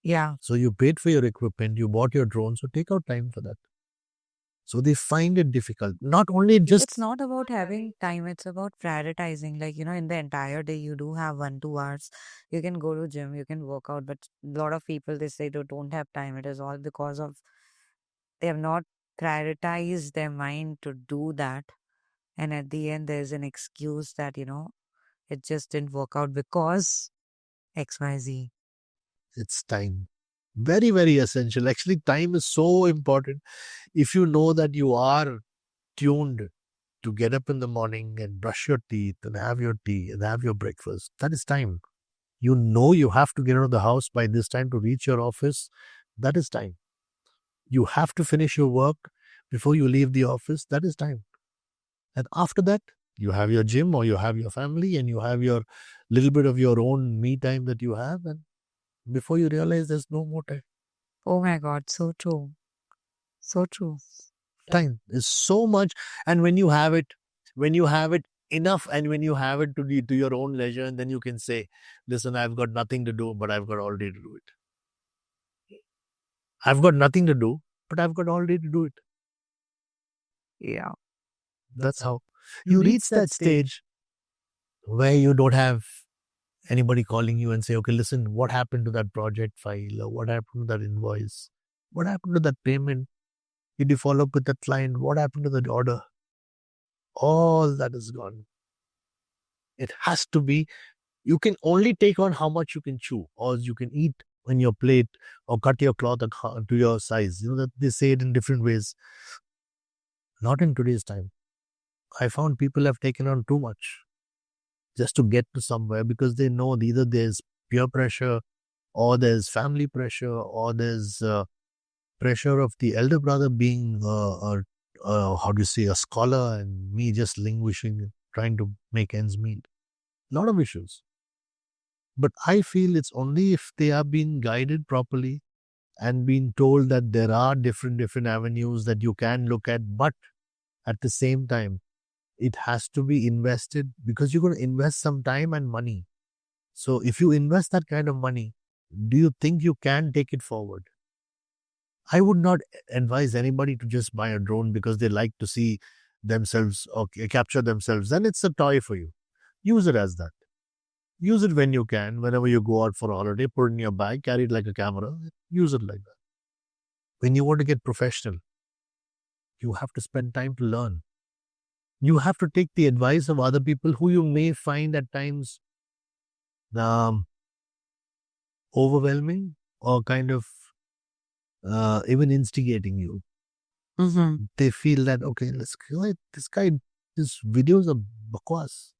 Yeah. So you paid for your equipment, you bought your drone, so take out time for that. So they find it difficult. Not only just It's not about having time, it's about prioritizing. Like, in the entire day, you do have 1, 2 hours. You can go to gym, you can work out, but a lot of people, they say they don't have time. It is all because of they have not prioritized their mind to do that. And at the end, there's an excuse that, it just didn't work out because XYZ. it's time. Very, very essential. Actually, time is so important. If you know that you are tuned to get up in the morning and brush your teeth and have your tea and have your breakfast, that is time. You know you have to get out of the house by this time to reach your office. That is time. You have to finish your work before you leave the office. That is time. And after that, you have your gym or you have your family and you have your little bit of your own me time that you have. And before you realize there's no more time. Oh my God, so true. So true. Time is so much. And when you have it enough, and when you have it to your own leisure, and then you can say, listen, I've got nothing to do, but I've got all day to do it. I've got nothing to do, but I've got all day to do it. Yeah. That's how you reach that stage where you don't have anybody calling you and say, okay, listen, what happened to that project file, or what happened to that invoice? What happened to that payment? Did you follow up with that client? What happened to that order? All that is gone. It has to be, you can only take on how much you can chew, or you can eat on your plate, or cut your cloth to your size. That they say it in different ways. Not in today's time. I found people have taken on too much just to get to somewhere, because they know either there's peer pressure, or there's family pressure, or there's pressure of the elder brother being how do you say, a scholar, and me just languishing, trying to make ends meet. Lot of issues. But I feel it's only if they are being guided properly and being told that there are different avenues that you can look at, but at the same time, it has to be invested, because you're going to invest some time and money. So if you invest that kind of money, do you think you can take it forward? I would not advise anybody to just buy a drone because they like to see themselves or capture themselves. Then it's a toy for you. Use it as that. Use it when you can, whenever you go out for a holiday, put it in your bag, carry it like a camera, use it like that. When you want to get professional, you have to spend time to learn. You have to take the advice of other people who you may find at times overwhelming, or kind of even instigating you. Mm-hmm. They feel that, okay, this guy, his videos are bakwas,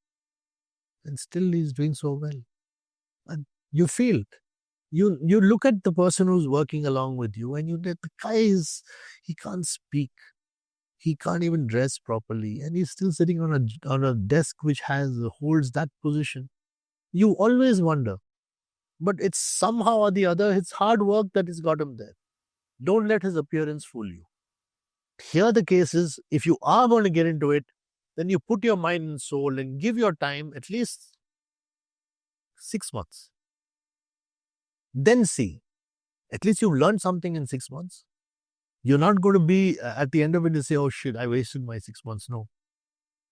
and still he's doing so well. And you feel it. You look at the person who's working along with you, and the guy he can't speak. He can't even dress properly, and he's still sitting on a desk which holds that position. You always wonder, but it's somehow or the other, it's hard work that has got him there. Don't let his appearance fool you. Here the case is, if you are going to get into it, then you put your mind and soul and give your time at least 6 months. Then see, at least you've learned something in 6 months. You're not going to be at the end of it and say, oh shit, I wasted my 6 months. No.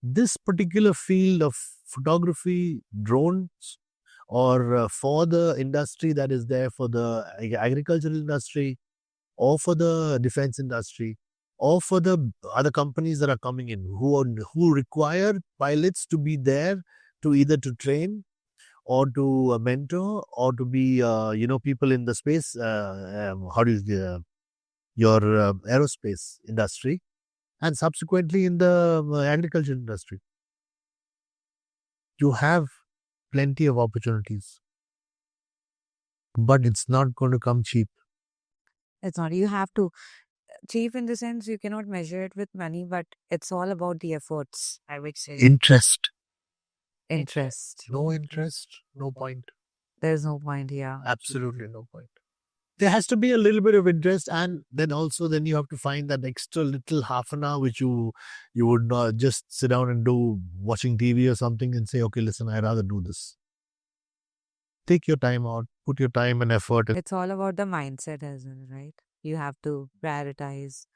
This particular field of photography, drones, or for the industry that is there, for the agricultural industry, or for the defense industry, or for the other companies that are coming in, who require pilots to be there to either to train, or to mentor, or to be people in the space, your aerospace industry, and subsequently in the agriculture industry. You have plenty of opportunities. But it's not going to come cheap. It's not. You have to. Cheap in the sense you cannot measure it with money, but it's all about the efforts, I would say. Interest. Interest. No interest, no point. There's no point here. Absolutely no point. There has to be a little bit of interest, and then you have to find that extra little half an hour which you would not just sit down and do watching TV or something and say, okay, listen, I'd rather do this. Take your time out, put your time and effort. It's all about the mindset as well, right? You have to prioritize.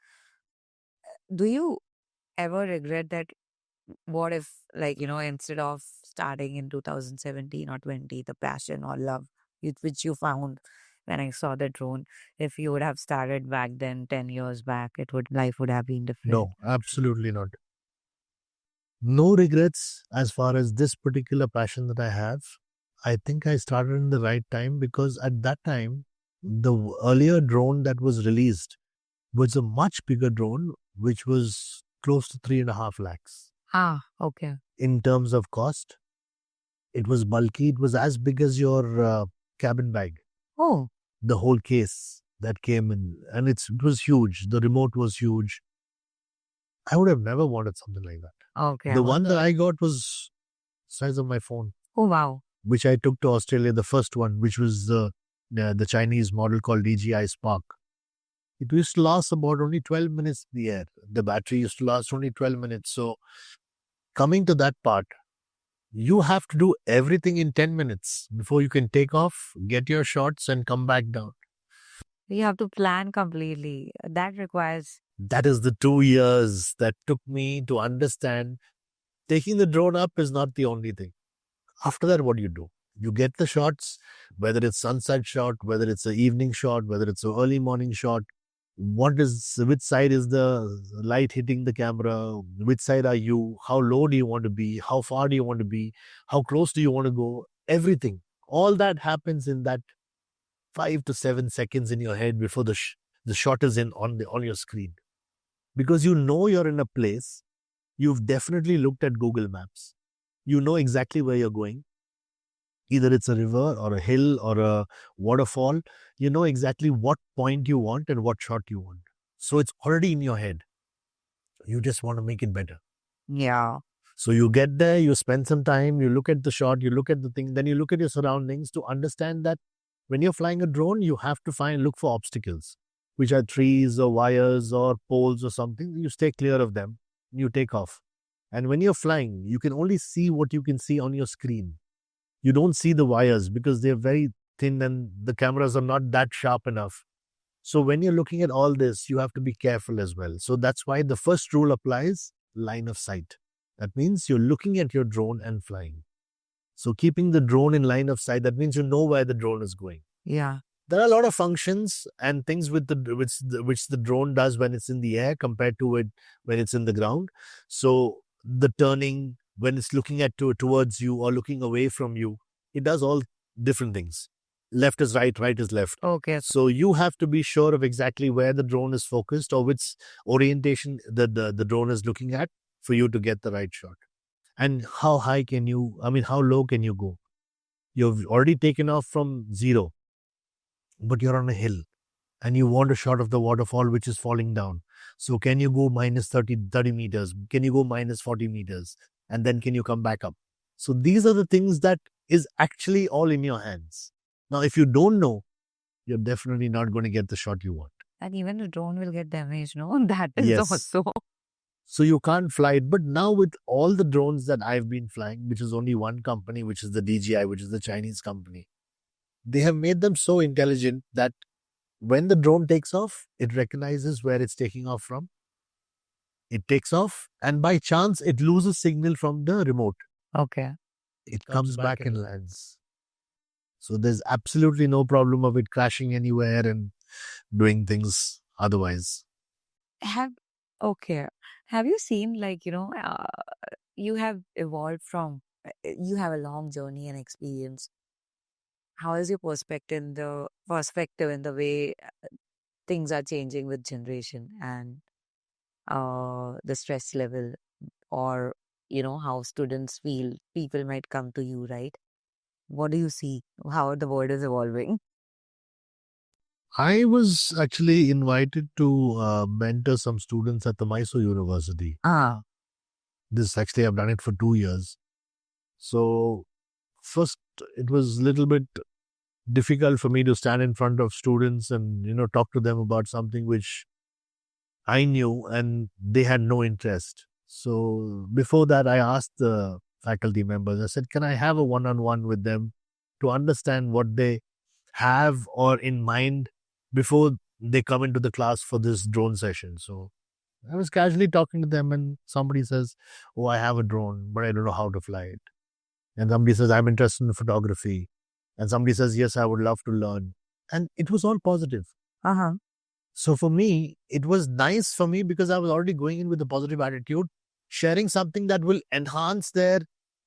Do you ever regret that? What if, like, instead of starting in 2017 or 20, the passion or love which you found when I saw the drone, if you would have started back then, 10 years back, life would have been different. No, absolutely not. No regrets as far as this particular passion that I have. I think I started in the right time because at that time, the earlier drone that was released was a much bigger drone, which was close to 3.5 lakhs. Ah, okay. In terms of cost, it was bulky. It was as big as your cabin bag. Oh, The whole case that came in, and it was huge. The remote was huge. I would have never wanted something like that. okay. The one that I got was size of my phone, Oh, wow. which I took to Australia, the first one, which was the Chinese model called DJI Spark. It used to last about only 12 minutes in the air. The battery used to last only 12 minutes. So coming to that part, you have to do everything in 10 minutes before you can take off, get your shots and come back down. You have to plan completely. That requires. That is the 2 years that took me to understand taking the drone up is not the only thing. After that, what do? You get the shots, whether it's sunset shot, whether it's an evening shot, whether it's an early morning shot. Which side is the light hitting the camera? Which side are you? How low do you want to be? How far do you want to be? How close do you want to go? Everything. All that happens in that 5 to 7 seconds in your head before the shot is on your screen. Because you know you're in a place, you've definitely looked at Google Maps. You know exactly where you're going. Either it's a river or a hill or a waterfall. You know exactly what point you want and what shot you want. So it's already in your head. You just want to make it better. Yeah. So you get there, you spend some time, you look at the shot, you look at the thing, then you look at your surroundings to understand that when you're flying a drone, you have to look for obstacles, which are trees or wires or poles or something. You stay clear of them. You take off. And when you're flying, you can only see what you can see on your screen. You don't see the wires because they're very thin and the cameras are not that sharp enough. So when you're looking at all this, you have to be careful as well. So that's why the first rule applies: line of sight. That means you're looking at your drone and flying. So keeping the drone in line of sight, that means you know where the drone is going. Yeah. There are a lot of functions and things which the drone does when it's in the air compared to it when it's in the ground. So the turning, when it's looking towards you or looking away from you, it does all different things. Left is right, right is left. Okay. So you have to be sure of exactly where the drone is focused or which orientation the drone is looking at for you to get the right shot. And how low can you go? You've already taken off from 0, but you're on a hill and you want a shot of the waterfall which is falling down. So can you go minus 30 meters? Can you go minus 40 meters? And then can you come back up? So these are the things that is actually all in your hands. Now, if you don't know, you're definitely not going to get the shot you want. And even the drone will get damaged, no? That is Yes. also. So you can't fly it. But now with all the drones that I've been flying, which is only one company, which is the DJI, which is the Chinese company, they have made them so intelligent that when the drone takes off, it recognizes where it's taking off from. It takes off, and by chance, it loses signal from the remote. Okay. It comes back and lands. So there's absolutely no problem of it crashing anywhere and doing things otherwise. Have you seen, like, you have evolved from, you have a long journey and experience. How is your perspective in the way things are changing with generation and the stress level, or how students feel people might come to you, right? What do you see? How the world is evolving? I was actually invited to mentor some students at the Mysore University. Ah, This actually, I've done it for 2 years. So, first, it was a little bit difficult for me to stand in front of students and, talk to them about something which I knew and they had no interest. So, before that, I asked the faculty members, I said, can I have a one on one with them to understand what they have or in mind before they come into the class for this drone session? So, I was casually talking to them, and somebody says, oh, I have a drone, but I don't know how to fly it. And somebody says, I'm interested in photography. And somebody says, yes, I would love to learn. And it was all positive. uh-huh. So for me, it was nice for me because I was already going in with a positive attitude, sharing something that will enhance their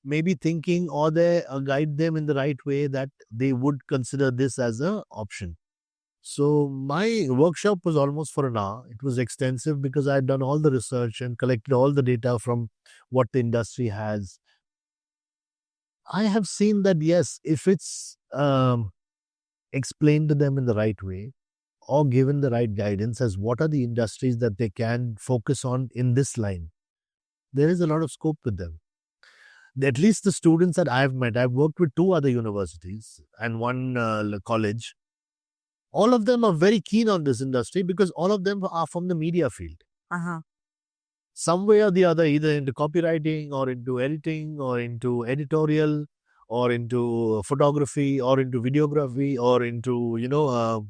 maybe thinking or their guide them in the right way that they would consider this as an option. So my workshop was almost for an hour. It was extensive because I had done all the research and collected all the data from what the industry has. I have seen that, yes, if it's explained to them in the right way or given the right guidance as what are the industries that they can focus on in this line, there is a lot of scope with them. At least the students that I've met, I've worked with two other universities and one college. All of them are very keen on this industry because all of them are from the media field. Uh-huh. Some way or the other, either into copywriting or into editing or into editorial or into photography or into videography or into,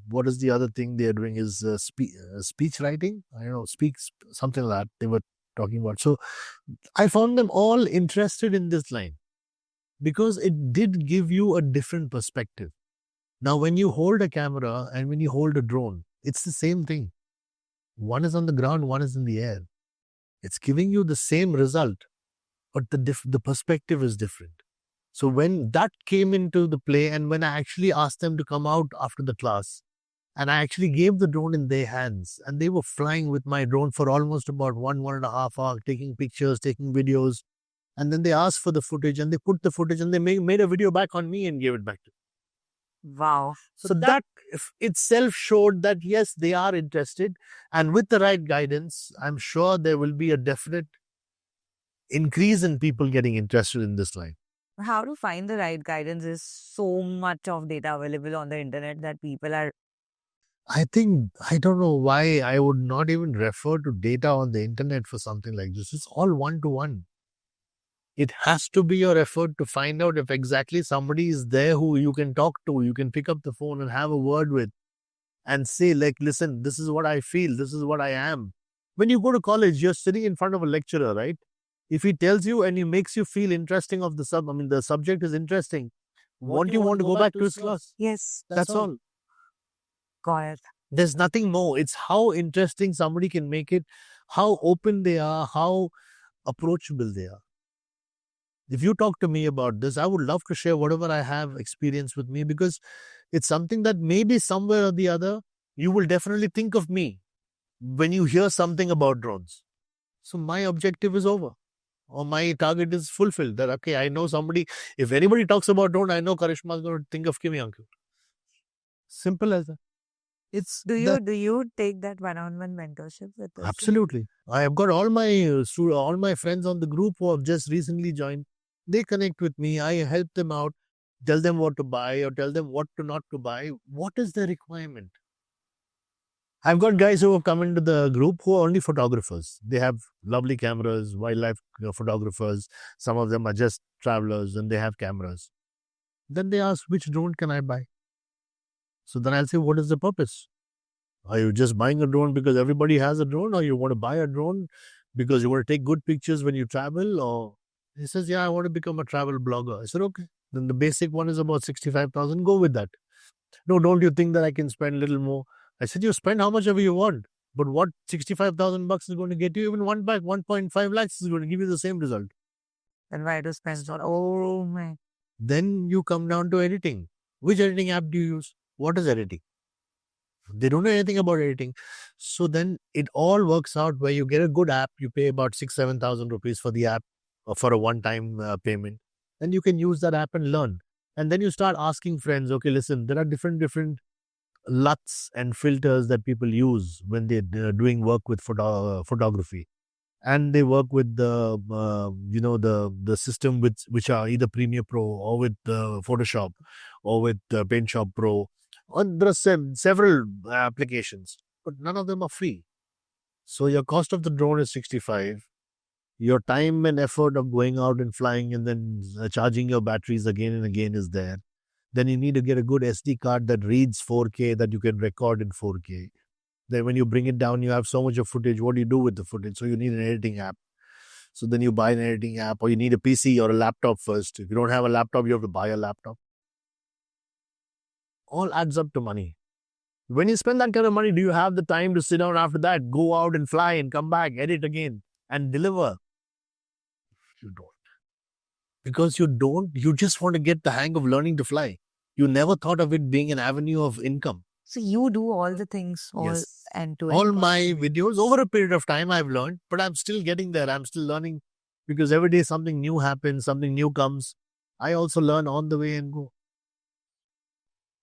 what is the other thing they're doing is speech writing. I don't know, something like that they were talking about. So I found them all interested in this line because it did give you a different perspective. Now, when you hold a camera and when you hold a drone, it's the same thing. One is on the ground, one is in the air. It's giving you the same result, but the perspective is different. So when that came into the play and when I actually asked them to come out after the class and I actually gave the drone in their hands and they were flying with my drone for almost about 1.5 hours, taking pictures, taking videos. And then they asked for the footage and they put the footage and they made a video back on me and gave it back to me. Wow. So that itself showed that, yes, they are interested. And with the right guidance, I'm sure there will be a definite increase in people getting interested in this line. How to find the right guidance is so much of data available on the internet that people are. I don't know why I would not even refer to data on the internet for something like this. It's all one to one. It has to be your effort to find out if exactly somebody is there who you can talk to, you can pick up the phone and have a word with and say, like, listen, this is what I feel, this is what I am. When you go to college, you're sitting in front of a lecturer, right? If he tells you and he makes you feel interesting of the the subject is interesting, won't you want to go back to his class? Yes. That's all. Got it. There's nothing more. It's how interesting somebody can make it, how open they are, how approachable they are. If you talk to me about this, I would love to share whatever I have experience with me because it's something that maybe somewhere or the other, you will definitely think of me when you hear something about drones. So my objective is over or my target is fulfilled that, okay, I know somebody, if anybody talks about drone, I know Karishma is going to think of Kimi Uncle. Simple as that. It's Do you take that one-on-one mentorship with us? absolutely. I have got all my friends on the group who have just recently joined. They connect with me. I help them out, tell them what to buy or tell them what to not to buy. What is their requirement? I've got guys who have come into the group who are only photographers. They have lovely cameras, wildlife photographers. Some of them are just travelers and they have cameras. Then they ask, which drone can I buy? So then I'll say, what is the purpose? Are you just buying a drone because everybody has a drone, or you want to buy a drone because you want to take good pictures when you travel? Or he says, yeah, I want to become a travel blogger. I said, okay. Then the basic one is about 65,000. Go with that. No, don't you think that I can spend a little more? I said, you spend how much ever you want. But what 65,000 bucks is going to get you? Even 1.5 lakhs is going to give you the same result. Then why to spend so? Oh my. Then you come down to editing. Which editing app do you use? What is editing? They don't know anything about editing. So then it all works out where you get a good app. You pay about 6,000-7,000 rupees for the app or for a one-time payment. And you can use that app and learn. And then you start asking friends, okay, listen, there are different LUTs and filters that people use when they're doing work with photography. And they work with the system which are either Premiere Pro or with Photoshop or with Paint Shop Pro. And there are several applications, but none of them are free. So your cost of the drone is 65. Your time and effort of going out and flying and then charging your batteries again and again is there. Then you need to get a good SD card that reads 4K that you can record in 4K. Then when you bring it down, you have so much of footage. What do you do with the footage? So you need an editing app. So then you buy an editing app, or you need a PC or a laptop first. If you don't have a laptop, you have to buy a laptop. All adds up to money. When you spend that kind of money, do you have the time to sit down after that, go out and fly and come back, edit again and deliver? You don't. Because you don't, you just want to get the hang of learning to fly. You never thought of it being an avenue of income. So you do all the things all Yes. and to All my videos over a period of time I've learned, but I'm still getting there. I'm still learning because every day something new happens, something new comes. I also learn on the way and go.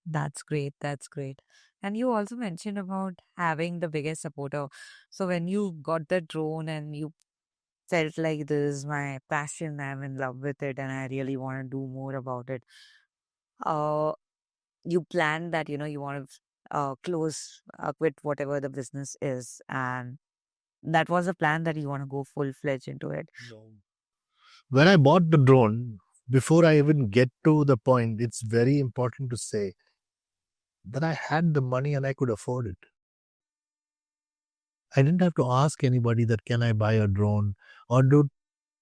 That's great. That's great. And you also mentioned about having the biggest supporter. So when you got the drone and you felt like this is my passion, I'm in love with it, and I really want to do more about it. Uh, you planned that you want to close quit whatever the business is, and that was a plan that you want to go full fledged into it. No. When I bought the drone, before I even get to the point, it's very important to say that I had the money and I could afford it. I didn't have to ask anybody that can I buy a drone or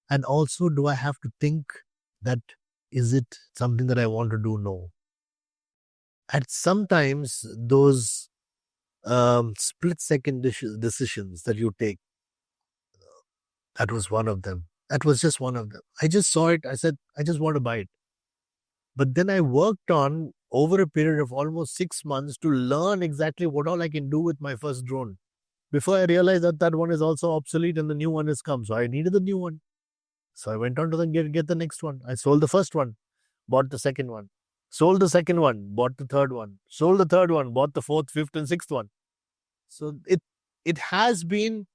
and also do I have to think that is it something that I want to do? No. And sometimes those split second decisions that you take, that was one of them. That was just one of them. I just saw it. I said, I just want to buy it. But then I worked on over a period of almost 6 months to learn exactly what all I can do with my first drone. Before I realized that that one is also obsolete and the new one has come. So I needed the new one. So I went on to then get the next one. I sold the first one, bought the second one. Sold the second one, bought the third one. Sold the third one, bought the fourth, fifth, and sixth one. So it has been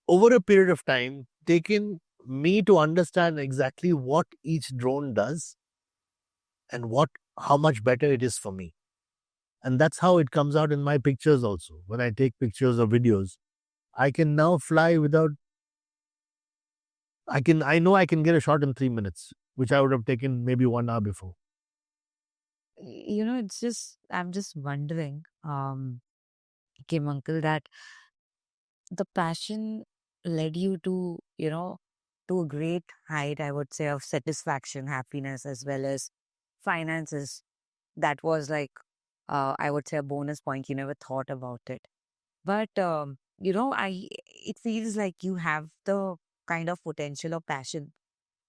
over a period of time taken me to understand exactly what each drone does and how much better it is for me. And that's how it comes out in my pictures also. When I take pictures or videos, I can now fly without I know I can get a shot in 3 minutes, which I would have taken maybe 1 hour before. It's just I'm just wondering, Kim uncle, that the passion led you to a great height, I would say, of satisfaction, happiness, as well as finances. That was like, I would say, a bonus point. You never thought about it. But, it feels like you have the kind of potential or passion.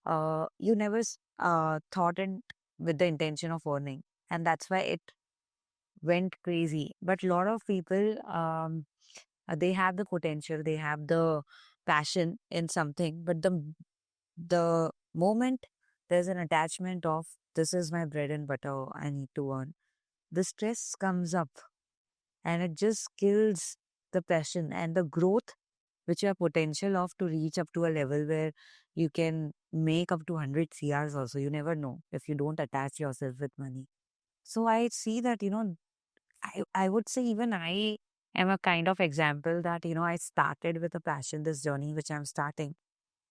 You never thought it with the intention of earning. And that's why it went crazy. But a lot of people, they have the potential, they have the passion in something, but the moment there's an attachment of this is my bread and butter, I need to earn, the stress comes up and it just kills the passion and the growth which you have potential of to reach up to a level where you can make up to 100 CRs also. You never know if you don't attach yourself with money. So I see that, I would say even I am a kind of example that, I started with a passion, this journey which I'm starting,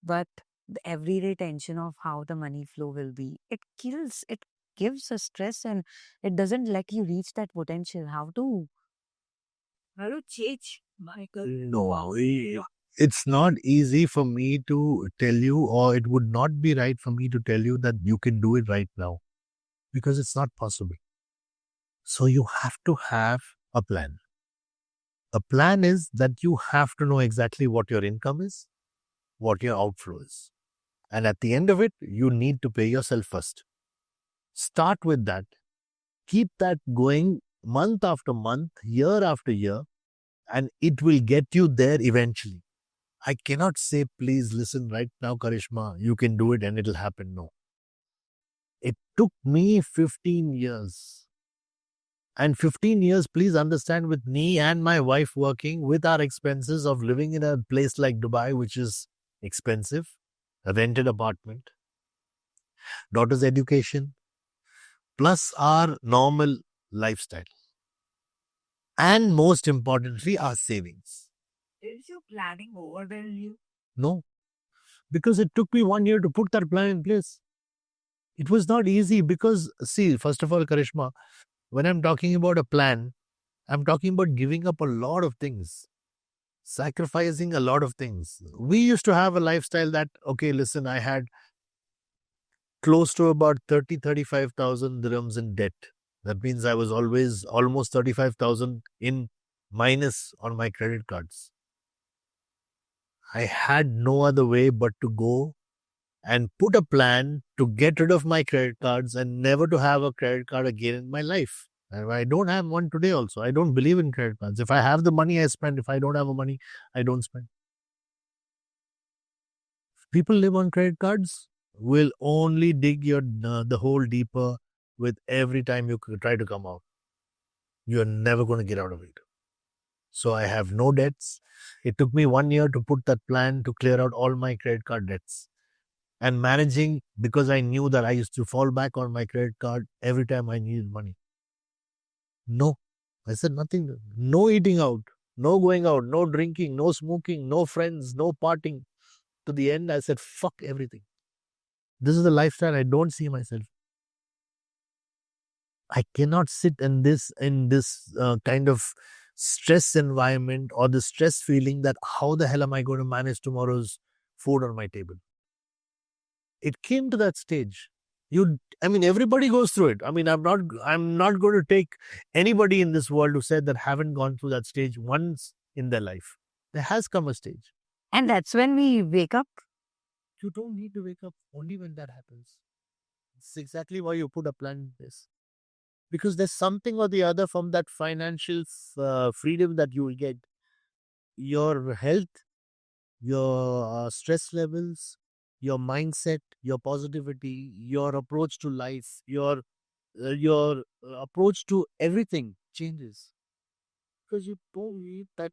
but the everyday tension of how the money flow will be, it gives a stress and it doesn't let you reach that potential. How to change, Michael? No, it's not easy for me to tell you, or it would not be right for me to tell you that you can do it right now because it's not possible. So you have to have a plan. A plan is that you have to know exactly what your income is, what your outflow is. And at the end of it, you need to pay yourself first. Start with that. Keep that going month after month, year after year, and it will get you there eventually. I cannot say, please listen right now, Karishma, you can do it and it'll happen. No. It took me 15 years. And 15 years, please understand, with me and my wife working, with our expenses of living in a place like Dubai, which is expensive, a rented apartment, daughter's education, plus our normal lifestyle. And most importantly, our savings. Is your planning overwhelm you? No, because it took me 1 year to put that plan in place. It was not easy because, see, first of all, Karishma, when I'm talking about a plan, I'm talking about giving up a lot of things, sacrificing a lot of things. We used to have a lifestyle that, okay, listen, I had close to about 35,000 dirhams in debt. That means I was always almost 35,000 in minus on my credit cards. I had no other way but to go and put a plan to get rid of my credit cards and never to have a credit card again in my life. And I don't have one today also. I don't believe in credit cards. If I have the money, I spend. If I don't have the money, I don't spend. People live on credit cards will only dig your the hole deeper with every time you try to come out. You're never going to get out of it. So I have no debts. It took me 1 year to put that plan to clear out all my credit card debts. And managing, because I knew that I used to fall back on my credit card every time I needed money. No, I said nothing. No eating out, no going out, no drinking, no smoking, no friends, no partying. To the end, I said, fuck everything. This is the lifestyle I don't see myself. I cannot sit in this kind of stress environment or the stress feeling that how the hell am I going to manage tomorrow's food on my table. It came to that stage. Everybody goes through it. I'm not going to take anybody in this world who said that haven't gone through that stage once in their life. There has come a stage. And that's when we wake up. You don't need to wake up only when that happens. It's exactly why you put a plan in place. Because there's something or the other from that financial freedom that you will get. Your health, your stress levels, your mindset, your positivity, your approach to life, your approach to everything changes because you don't need that.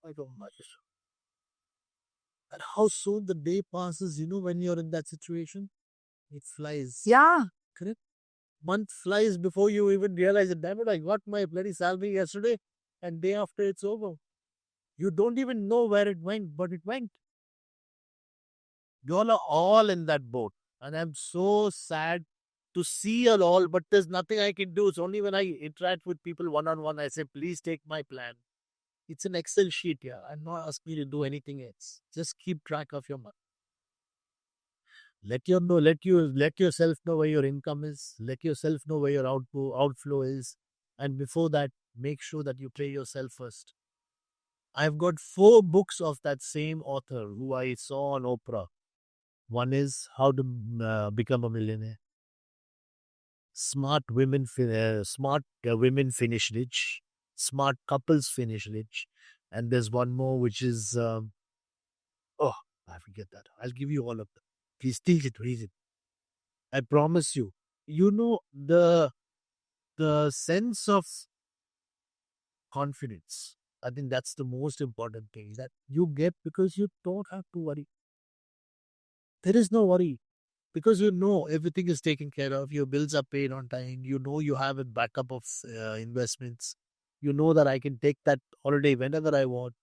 I don't like it. And how soon the day passes, when you're in that situation, it flies. Yeah. Correct. Month flies before you even realize it. Damn it, I got my bloody salary yesterday, and day after it's over. You don't even know where it went, but it went. You all are all in that boat. And I'm so sad to see you all, but there's nothing I can do. It's only when I interact with people one on one, I say, please take my plan. It's an Excel sheet here. I'm not asking you to do anything else. Just keep track of your money. Let yourself know where your income is. Let yourself know where your outflow is. And before that, make sure that you pay yourself first. I've got 4 books of that same author who I saw on Oprah. One is How to Become a Millionaire. Smart women finish rich. Smart couples finish rich. And there's one more which is I forget that. I'll give you all of them. Please read it. I promise you. The sense of confidence. I think that's the most important thing that you get because you don't have to worry. There is no worry because everything is taken care of. Your bills are paid on time. You have a backup of investments. You know that I can take that holiday whenever I want.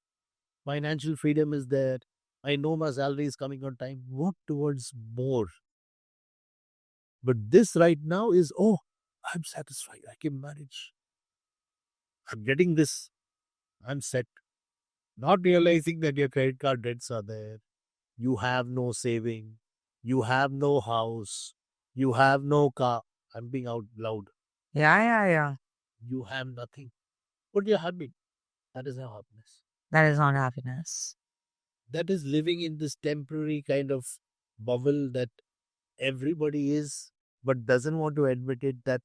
Financial freedom is there. I know my salary is coming on time. Work towards more. But this right now is, I'm satisfied. I can manage. I'm getting this. I'm set. Not realizing that your credit card debts are there. You have no saving. You have no house. You have no car. I'm being out loud. Yeah. You have nothing. What you're having, that is not happiness. That is not happiness. That is living in this temporary kind of bubble that everybody is, but doesn't want to admit it. That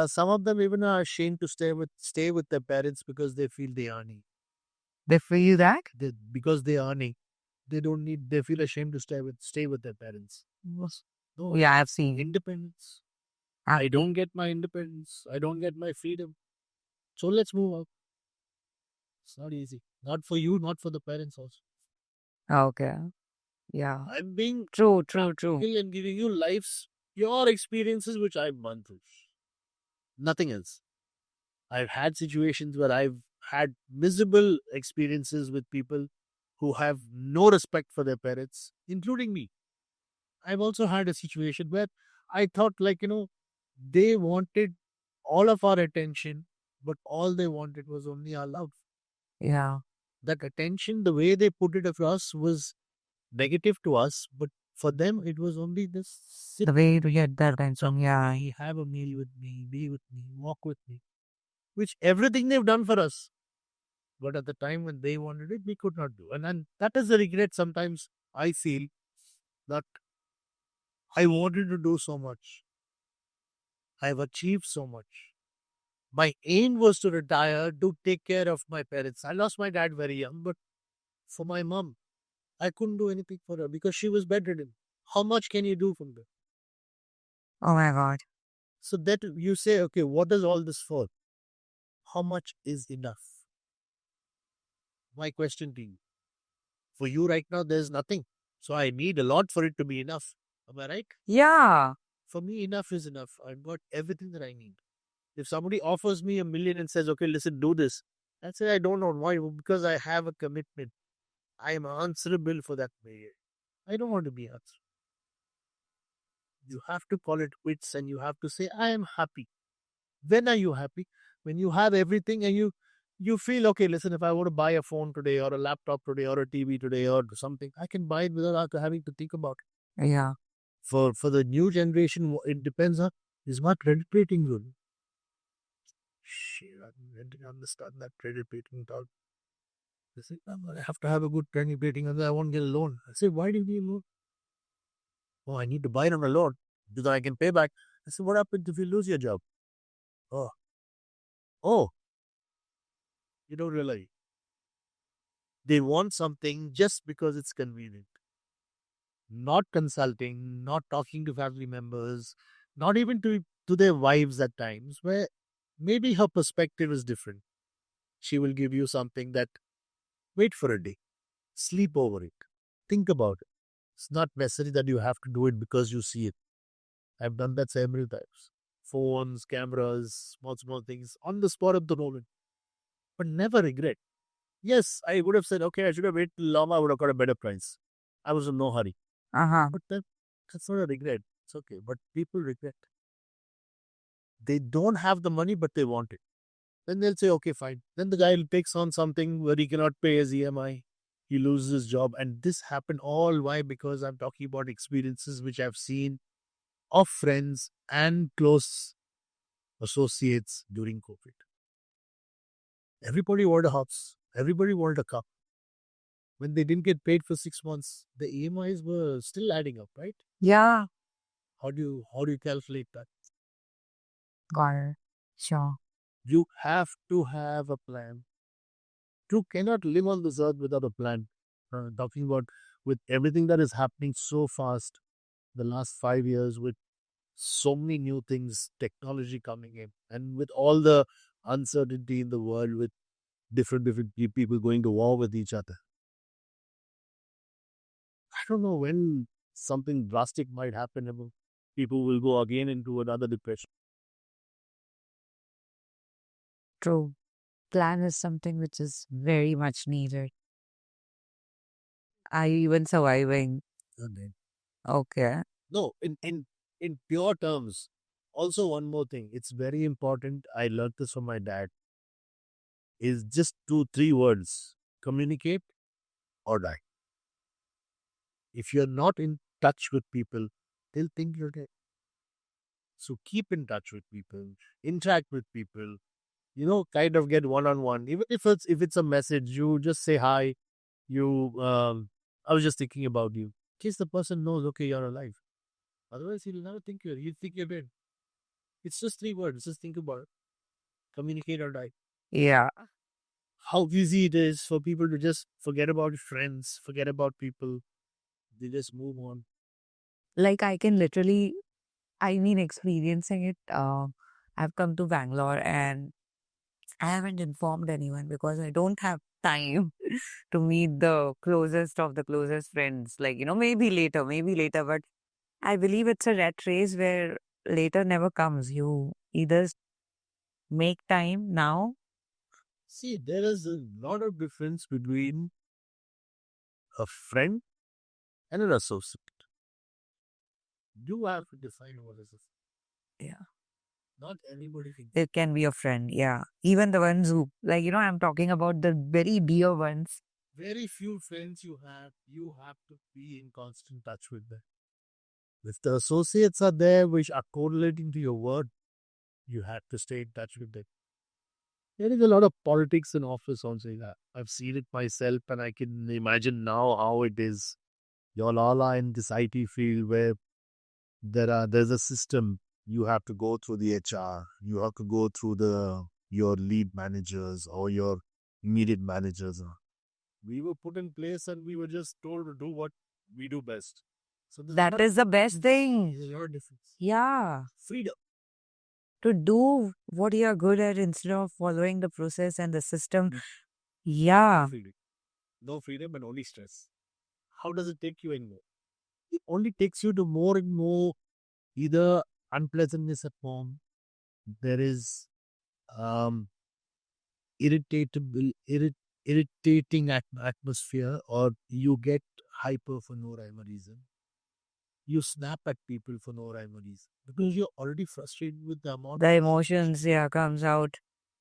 some of them even are ashamed to stay with their parents because they feel they are earning. They feel that? Because they are earning, they don't need. They feel ashamed to stay with their parents. Yes. No, Yeah, I've seen. independence. I don't get my independence. I don't get my freedom. So let's move out. It's not easy. Not for you, not for the parents also. Okay. Yeah. I'm being True, true, true. real and giving you life's, your experiences which I've gone through. Nothing else. I've had situations where I've had miserable experiences with people who have no respect for their parents, including me. I've also had a situation where I thought, like, they wanted all of our attention, but all they wanted was only our love. Yeah. That attention, the way they put it across was negative to us, but for them, it was only this sit The way to get that attention. with Yeah. me, have a meal with me, be with me, walk with me, which everything they've done for us. But at the time when they wanted it, we could not do. And that is the regret sometimes I feel that I wanted to do so much. I've achieved so much. My aim was to retire, to take care of my parents. I lost my dad very young, but for my mom, I couldn't do anything for her because she was bedridden. How much can you do from there? Oh my God. So that you say, okay, what is all this for? How much is enough? My question to you. For you right now, there's nothing. So I need a lot for it to be enough. Am I right? Yeah. For me, enough is enough. I've got everything that I need. If somebody offers me 1 million and says, okay, listen, do this, I say, I don't know why, because I have a commitment. I am answerable for that 1 million. I don't want to be answerable. You have to call it quits and you have to say, I am happy. When are you happy? When you have everything and you feel, okay, listen, if I want to buy a phone today or a laptop today or a TV today or something, I can buy it without having to think about it. Yeah. For the new generation, it depends on, is my credit rating good? Shit, I didn't understand that credit rating talk. They say, I have to have a good credit rating and I won't get a loan. I say, why do you need a loan? Oh, I need to buy it on a loan because I can pay back. I said, what happens if you lose your job? Oh, oh, you don't realize. They want something just because it's convenient. Not consulting, not talking to family members, not even to their wives at times, where maybe her perspective is different. She will give you something that, wait for a day, sleep over it, think about it. It's not necessary that you have to do it because you see it. I've done that several times. Phones, cameras, small things on the spot of the moment, but never regret. Yes, I would have said, okay, I should have waited till long, I would have got a better price. I was in no hurry. Uh-huh. But that's not a regret. It's okay. But people regret. They don't have the money, but they want it. Then they'll say, okay, fine. Then the guy takes on something where he cannot pay his EMI. He loses his job. And this happened all why? Because I'm talking about experiences which I've seen of friends and close associates during COVID. Everybody wanted a house. Everybody wanted a car. When they didn't get paid for 6 months, the EMIs were still adding up, right? Yeah. How do you calculate that? Got it. Sure. You have to have a plan. You cannot live on this earth without a plan. Talking about with everything that is happening so fast, the last 5 years, with so many new things, technology coming in, and with all the uncertainty in the world, with different people going to war with each other. I don't know when something drastic might happen. People will go again into another depression. True. Plan is something which is very much needed. Are you even surviving? And then- Okay. No, in pure terms. Also, one more thing. It's very important. I learned this from my dad. Is just 2 3 words: communicate or die. If you're not in touch with people, they'll think you're dead. So keep in touch with people, interact with people, kind of get one-on-one. Even if it's a message, you just say hi. I was just thinking about you. In case the person knows, okay, you're alive. Otherwise, he'll never think he'll think you're dead. It's just 3 words. Just think about it. Communicate or die. Yeah. How easy it is for people to just forget about friends, forget about people. They just move on. Like I can literally, I mean, experiencing it. I've come to Bangalore and I haven't informed anyone because I don't have time to meet the closest of the closest friends. Like, maybe later, but I believe it's a rat race where later never comes. You either make time now. See, there is a lot of difference between a friend and an associate. You have to define what is a friend. Yeah. Not anybody can. It can be a friend. Yeah. Even the ones who, like, I'm talking about the very dear ones. Very few friends you have to be in constant touch with them. If the associates are there which are correlating to your word, you have to stay in touch with them. There is a lot of politics in office also. I've seen it myself and I can imagine now how it is. You all are in this IT field where there's a system. You have to go through the HR. You have to go through your lead managers or your immediate managers. We were put in place and we were just told to do what we do best. So That is the best thing. there's a lot of difference. Yeah. Freedom. To do what you're good at instead of following the process and the system. Yeah. Freedom. No freedom and only stress. How does it take you anymore? It only takes you to more and more either unpleasantness at home. There is um irritatable irritating atmosphere, or you get hyper for no rhyme or reason. You snap at people for no rhyme or reason because you're already frustrated with the amount The of emotions, yeah, comes out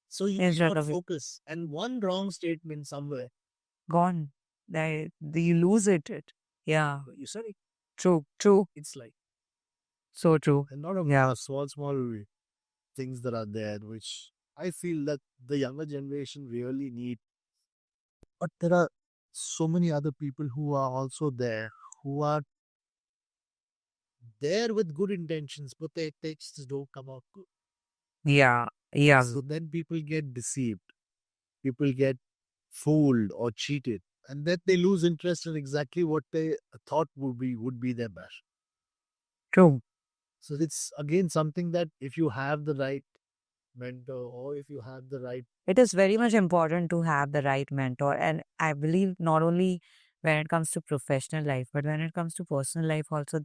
so you instead cannot of it. focus. And one wrong statement somewhere, Gone. You lose it. Yeah. you sorry, True. it's like So true. a lot of Yeah. small things that are there, which I feel that the younger generation really need. But there are so many other people who are also there, who are there with good intentions, but their texts don't come out good. Yeah. Yeah. So then people get deceived, people get fooled or cheated, and then they lose interest in exactly what they thought would be their best. True. So it's again something that if you have the right mentor or if you have the right It is very much important to have the right mentor. And I believe not only when it comes to professional life, but when it comes to personal life, also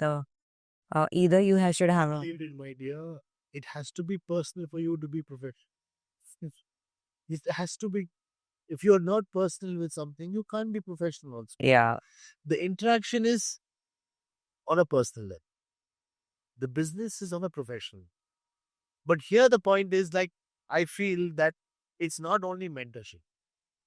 either you should have a, believed in, my dear, it has to be personal for you to be professional. It has to be. If you're not personal with something, you can't be professional also. yeah. The interaction is on a personal level. The business is on a professional. But here the point is like, I feel that it's not only mentorship.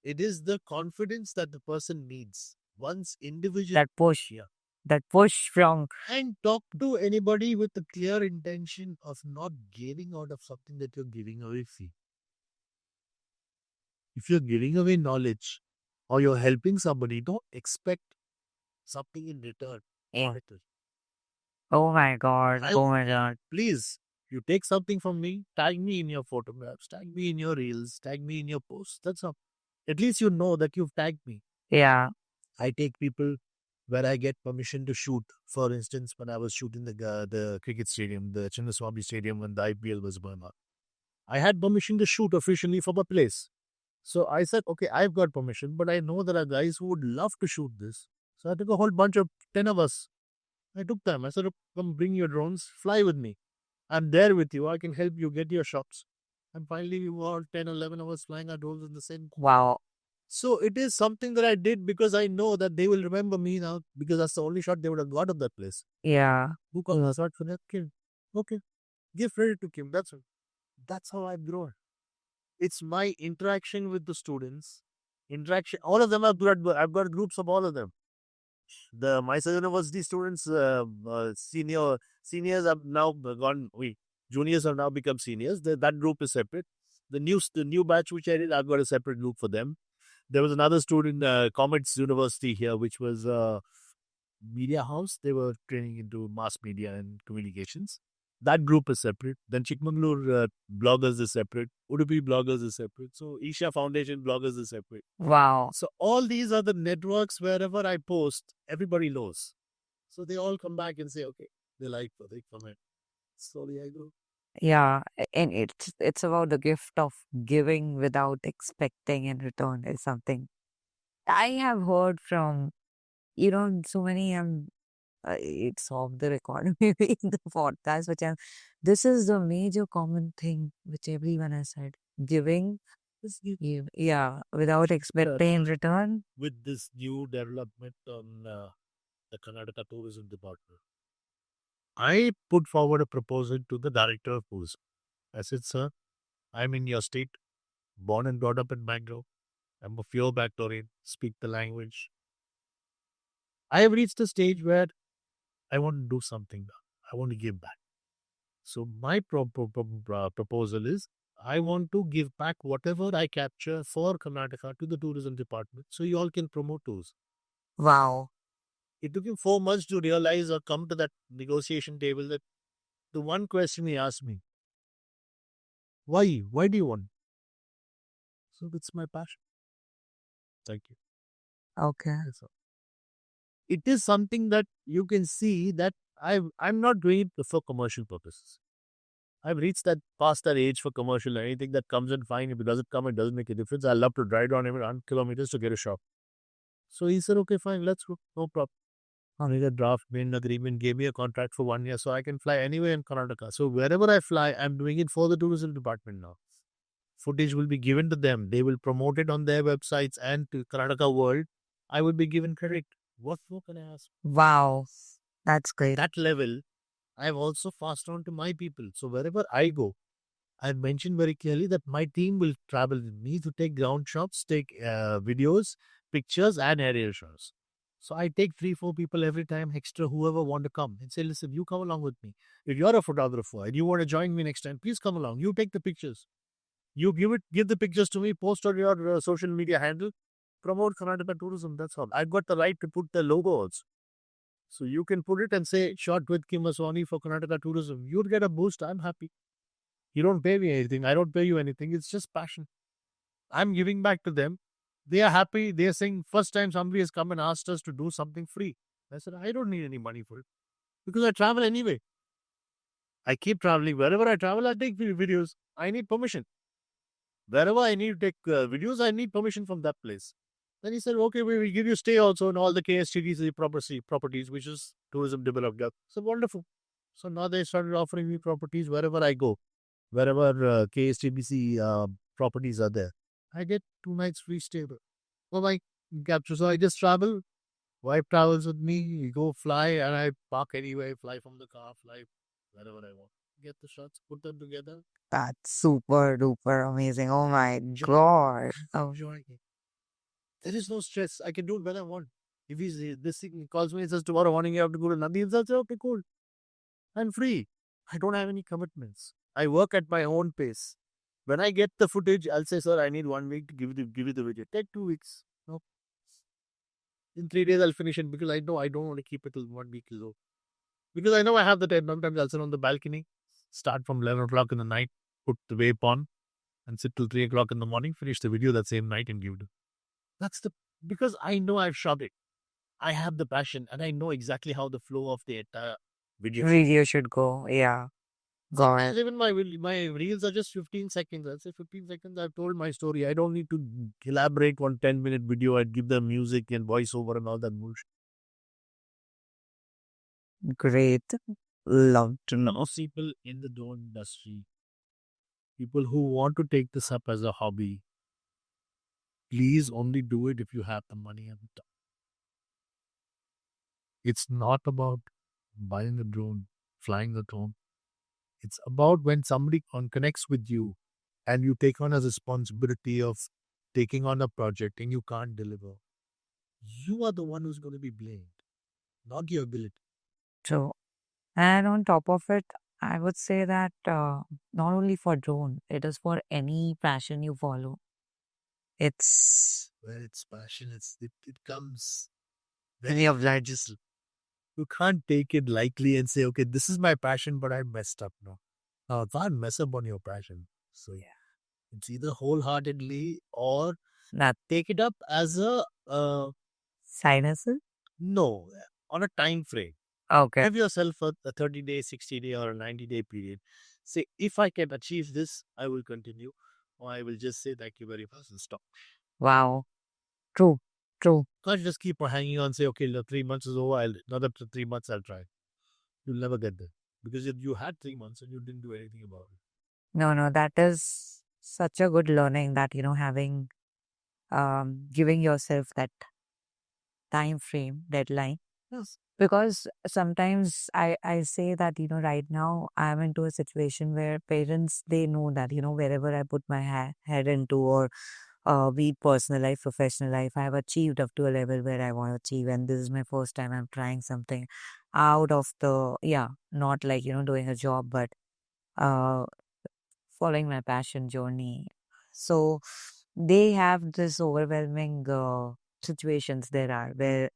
It is the confidence that the person needs. Once individual That push. here. That push from And talk to anybody with the clear intention of not gaining out of something that you're giving away free. If you're giving away knowledge or you're helping somebody, don't expect something in return. yeah. Oh my god. Oh my god. Please, you take something from me, tag me in your photographs, tag me in your reels, tag me in your posts. That's all. At least you know that you've tagged me. Yeah. I take people where I get permission to shoot. For instance, when I was shooting the cricket stadium, the Chinnaswamy Stadium, when the IPL was going on, I had permission to shoot officially from a place. So I said, okay, I've got permission, but I know there are guys who would love to shoot this. So I took a whole bunch of 10 of us. I took them. I said, come bring your drones, fly with me. I'm there with you. I can help you get your shots. And finally, we were all 10, 11 of us flying our drones in the same. Wow. So it is something that I did because I know that they will remember me now because that's the only shot they would have got of that place. Yeah. Who called the shot for that kid? Okay. Give credit to Kim. That's it. That's how I've grown. It's my interaction with the students. Interaction. All of them I've got groups of all of them. The Mysore University students, seniors have now gone. Juniors have now become seniors. That group is separate. The new batch which I did, I've got a separate group for them. There was another student, Comets University here, which was media house. They were training into mass media and communications. That group is separate. Then Chikmagalur bloggers is separate. Udupi bloggers is separate. So Isha Foundation bloggers is separate. Wow. So all these are the networks wherever I post, everybody knows. So they all come back and say, okay, they like Pratik from it. Slowly I go. Yeah, and it's about the gift of giving without expecting in return is something I have heard from, so many it's off the record maybe in the podcast, this is the major common thing which everyone has said. Giving, yeah, without expecting in return. With this new development on the Karnataka Tourism Department, I put forward a proposal to the director of tourism. I said, sir, I'm in your state, born and brought up in Bangalore. I'm a pure Bangalorean, speak the language. I have reached a stage where I want to do something now. I want to give back. So my proposal is I want to give back whatever I capture for Karnataka to the tourism department so you all can promote tours. Wow. It took him 4 months to realize or come to that negotiation table that the one question he asked me, why? Why do you want? So that's my passion. Thank you. Okay. That's all. It is something that you can see that I'm not doing it for commercial purposes. I've reached that past that age for commercial. Anything that comes in, fine. If it doesn't come, it doesn't make a difference. I love to drive down every 100 kilometers to get a shop. So he said, okay, fine, let's go. No problem. I made a draft, made an agreement, gave me a contract for 1 year so I can fly anywhere in Karnataka. So wherever I fly, I'm doing it for the tourism department now. Footage will be given to them. They will promote it on their websites and to Karnataka World. I will be given credit. What more can I ask? Wow. That's great. That level, I've also passed on to my people. So wherever I go, I've mentioned very clearly that my team will travel with me to take ground shots, take videos, pictures, and aerial shots. So I take 3, 4 people every time, extra whoever want to come and say, listen, you come along with me. If you're a photographer and you want to join me next time, please come along. You take the pictures. You give the pictures to me, post on your social media handle, promote Karnataka tourism. That's all. I've got the right to put the logo also. So you can put it and say, shot with Kim Aswani for Karnataka tourism. You'd get a boost. I'm happy. You don't pay me anything. I don't pay you anything. It's just passion. I'm giving back to them. They are happy. They are saying, first time somebody has come and asked us to do something free. I said, I don't need any money for it because I travel anyway. I keep traveling. Wherever I travel, I take videos. I need permission. Wherever I need to take videos, I need permission from that place. Then he said, okay, we will give you stay also in all the KSTDC properties, which is tourism developed. So wonderful. So now they started offering me properties wherever I go, wherever KSTBC properties are there. I get 2 nights free stay. Oh my capture. So I just travel. Wife travels with me. We go fly and I park anywhere, fly from the car, fly wherever I want. Get the shots, put them together. That's super duper amazing. Oh my Enjoy. god. Oh, Enjoy. There is no stress. I can do it when I want. If this thing calls me and says tomorrow morning you have to go to Nandi, I'll say, okay, cool. I'm free. I don't have any commitments. I work at my own pace. When I get the footage, I'll say, sir, I need 1 week to give you the video. Take 2 weeks. No. In 3 days, I'll finish it because I know I don't want to keep it till 1 week low. Because I know I have the time. Sometimes I'll sit on the balcony, start from 11 o'clock in the night, put the vape on, and sit till 3 o'clock in the morning, finish the video that same night and give it. That's because I know I've shot it. I have the passion and I know exactly how the flow of the entire video should go. Yeah. Got it. Even my reels are just 15 seconds. I'll say 15 seconds. I've told my story. I don't need to elaborate one 10-minute video. I'd give them music and voiceover and all that bullshit. Great. Love to know. Most people in the drone industry, people who want to take this up as a hobby, please only do it if you have the money and the time. It's not about buying a drone, flying the drone. It's about when somebody connects with you and you take on a responsibility of taking on a project and you can't deliver. You are the one who's going to be blamed, not your ability. True. And on top of it, I would say that not only for drone, it is for any passion you follow. It's Well, it's passion. It comes very obliges. You can't take it lightly and say, okay, this is my passion, but I messed up now. No, can't mess up on your passion. So yeah, it's either wholeheartedly or not take it up as a side hustle. no on a time frame. Okay. Have yourself a 30-day, 60-day, or a 90-day period. Say, if I can achieve this, I will continue, or I will just say thank you very much and stop. Wow. True. True. Can't just keep on hanging on. Say, okay, the 3 months is over. Another 3 months, I'll try. You'll never get there because you had 3 months and you didn't do anything about it. No, that is such a good learning that, having, giving yourself that time frame, deadline. Yes. Because sometimes I say that, right now I'm into a situation where parents, they know that, wherever I put my head into, or be it personal life, professional life, I have achieved up to a level where I want to achieve. And this is my first time I'm trying something out of the, not like, doing a job, but uh, following my passion journey. So they have this overwhelming situations there are where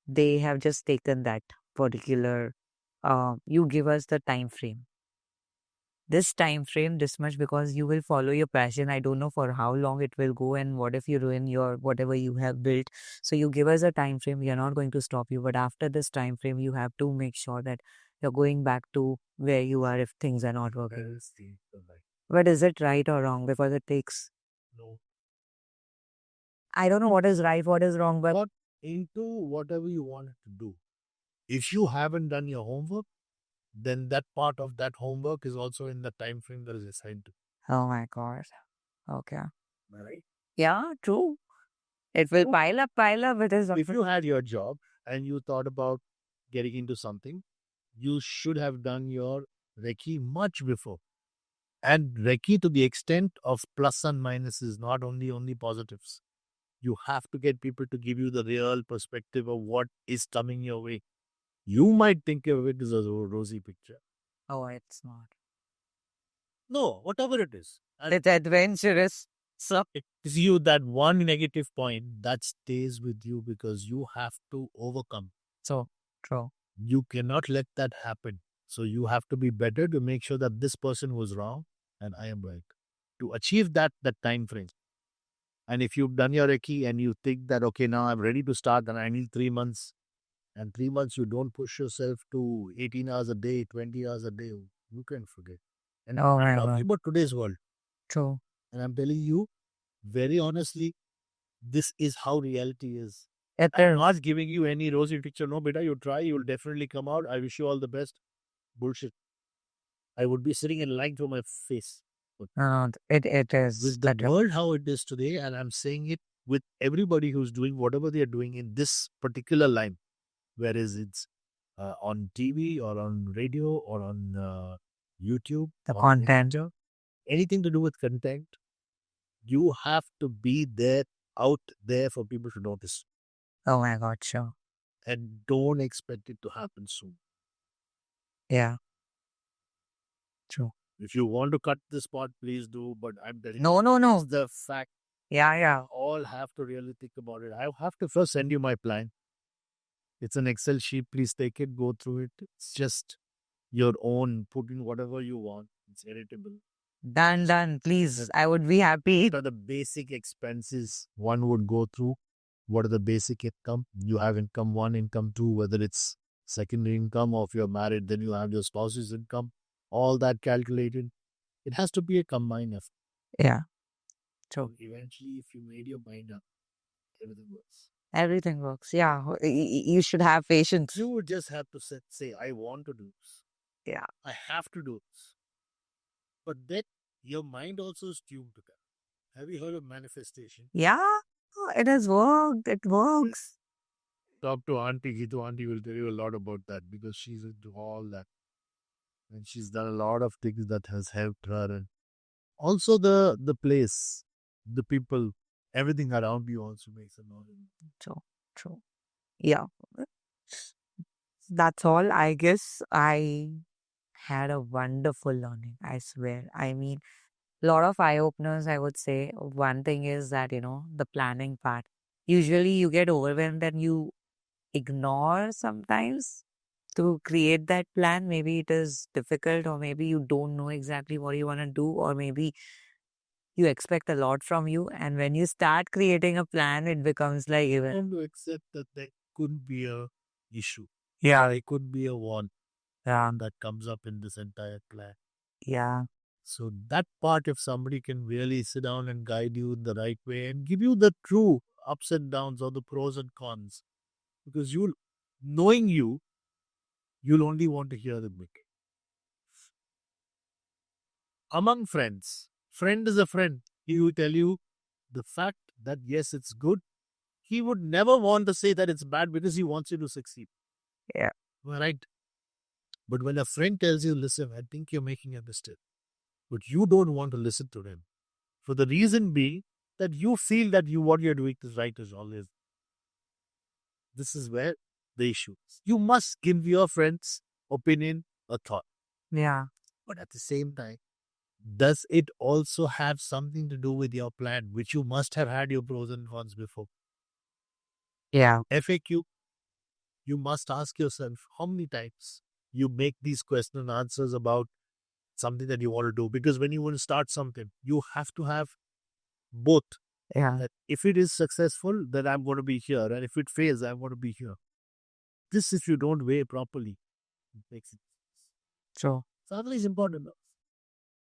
they have just taken that particular, you give us the time frame, this time frame, this much, because you will follow your passion. I don't know for how long it will go, and what if you ruin your whatever you have built. So you give us a time frame, we are not going to stop you, but after this time frame you have to make sure that you're going back to where you are if things are not working. That is the life. But is it right or wrong? Because it takes, No. I don't know what is right, what is wrong, but Got into whatever you wanted to do. If you haven't done your homework, then that part of that homework is also in the time frame that is assigned to. oh my god. Okay. Am I right? Yeah, true. It will pile up. It is. If you had your job and you thought about getting into something, you should have done your Reiki much before. And Reiki, to the extent of plus and minuses, not only positives. You have to get people to give you the real perspective of what is coming your way. You might think of it as a rosy picture. Oh, it's not. No, whatever it is. And It's adventurous. So it is you that one negative point that stays with you because you have to overcome. so true. You cannot let that happen. So you have to be better to make sure that this person was wrong and I am right. To achieve that time frame. And if you've done your Reiki and you think that, okay, now I'm ready to start and I need 3 months, and 3 months you don't push yourself to 18 hours a day, 20 hours a day, you can forget. And Oh I'm my talking god. about today's world. True. And I'm telling you, very honestly, this is how reality is. It I'm is. not giving you any rosy picture. No, beta, you try, you'll definitely come out. I wish you all the best. Bullshit. I would be sitting and lying to my face. But It is. with the better. world how it is today, and I'm saying it with everybody who's doing whatever they are doing in this particular line, whereas it's on TV or on radio or on YouTube, The on content. Insta, anything to do with content, you have to be there, out there for people to notice, Oh my god. Sure. and don't expect it to happen soon. Yeah. True. If you want to cut this part, please do. But I'm telling No, you, no, no. it's the fact. Yeah. All have to really think about it. I have to first send you my plan. It's an Excel sheet. Please take it, go through it. It's just your own. Put in whatever you want. It's editable. Done. Please. I would be happy. What are the basic expenses one would go through? What are the basic income? You have income one, income two, whether it's secondary income or if you're married, then you have your spouse's income. All that calculated. It has to be a combined effort. Yeah. True. Eventually, if you made your mind up, everything works. Everything works. Yeah. You should have patience. You would just have to say, I want to do this. Yeah. I have to do this. But then your mind also is tuned to that. Have you heard of manifestation? Yeah. It has worked. It works. Talk to Auntie. Gitu Auntie will tell you a lot about that because she's into all that. And she's done a lot of things that has helped her. And also the place, the people, everything around you also makes a lot. True. Yeah. That's all. I guess I had a wonderful learning. I swear. I mean, lot of eye openers, I would say. One thing is that, the planning part. Usually you get overwhelmed and you ignore sometimes to create that plan. Maybe it is difficult, or maybe you don't know exactly what you want to do, or maybe you expect a lot from you. And when you start creating a plan, it becomes like even. And to accept that there could be a issue. Yeah. It could be a one Yeah. that comes up in this entire plan. Yeah. So that part, if somebody can really sit down and guide you in the right way and give you the true ups and downs or the pros and cons, because knowing you'll only want to hear the big. Among friends, friend is a friend. He will tell you the fact that yes, it's good. He would never want to say that it's bad because he wants you to succeed. Yeah. Right? But when a friend tells you, listen, I think you're making a mistake, but you don't want to listen to them. For the reason being that you feel that what you're doing is right as always. This is where the issue is. You must give your friends' opinion a thought. Yeah. But at the same time, does it also have something to do with your plan, which you must have had your pros and cons before? Yeah. FAQ, you must ask yourself how many times you make these question and answers about something that you want to do. Because when you want to start something, you have to have both. Yeah. That if it is successful, then I'm going to be here. And if it fails, I'm going to be here. This, if you don't weigh properly, it makes it. True. Sadly, is important.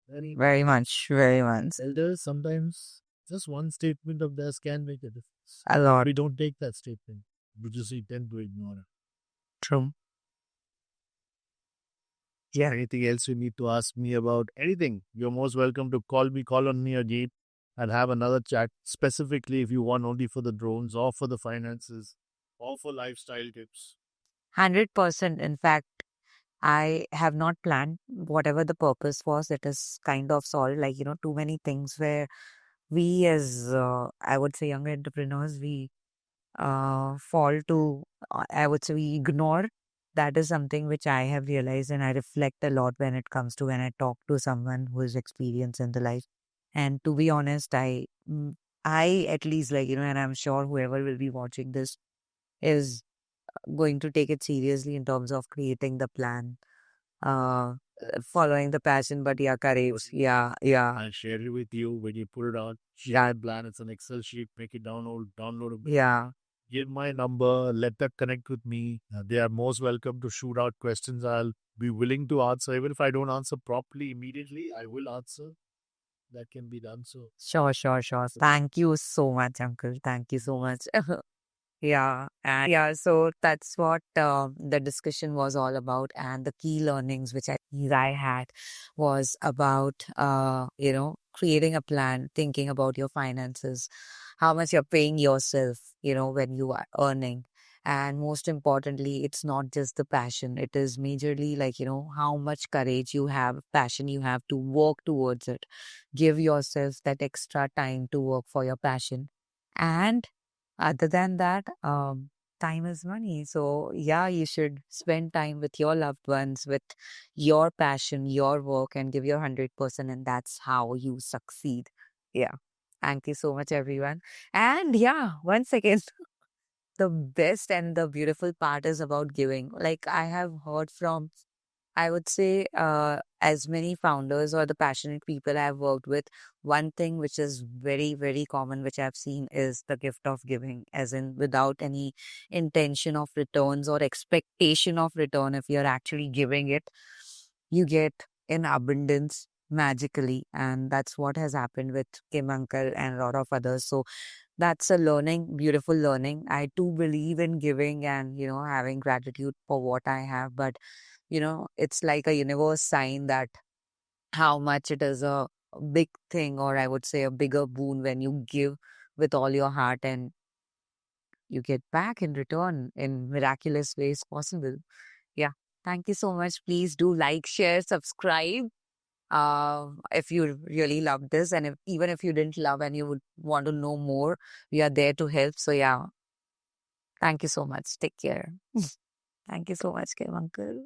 Very much. Very much. Elders, sometimes just one statement of theirs can make a difference. A lot. We don't take that statement. We just tend to ignore it. True. Yeah. Anything else you need to ask me about anything, you're most welcome to call on me again and have another chat specifically if you want only for the drones or for the finances or for lifestyle tips. 100%. In fact, I have not planned whatever the purpose was. It is kind of solved. Like, too many things where we as, I would say, younger entrepreneurs, we fall to, I would say, we ignore. That is something which I have realized, and I reflect a lot when it comes to when I talk to someone who is experienced in the life. And to be honest, I at least and I'm sure whoever will be watching this is going to take it seriously in terms of creating the plan, uh, following the passion, but yeah, courage. Yeah, yeah, I'll share it with you when you put it out. Share a plan. It's an Excel sheet. Make it downloadable. yeah. Give my number. Let that connect with me. They are most welcome to shoot out questions. I'll be willing to answer. Even if I don't answer properly immediately, I will answer. That can be done. So Sure, sure, sure. Thank you so much, Uncle. Thank you so much. Yeah, and yeah, so that's what the discussion was all about. And the key learnings which I had was about, creating a plan, thinking about your finances, how much you're paying yourself, when you are earning. And most importantly, it's not just the passion. It is majorly how much courage you have, passion you have to work towards it. Give yourself that extra time to work for your passion. And other than that, time is money. So, yeah, you should spend time with your loved ones, with your passion, your work, and give your 100%. And that's how you succeed. Yeah. Thank you so much, everyone. And yeah, once again, the best and the beautiful part is about giving. Like, I have heard from, I would say, as many founders or the passionate people I've worked with, one thing which is very, very common, which I've seen, is the gift of giving, as in without any intention of returns or expectation of return. If you're actually giving it, you get in abundance magically. And that's what has happened with Kim Uncle and a lot of others. So that's a learning, beautiful learning. I too believe in giving and, having gratitude for what I have. But it's like a universe sign that how much it is a big thing, or I would say a bigger boon when you give with all your heart and you get back in return in miraculous ways possible. Yeah. Thank you so much. Please do like, share, subscribe. If you really loved this, and even if you didn't love and you would want to know more, we are there to help. So yeah, thank you so much. Take care. Thank you so much, Kim Uncle.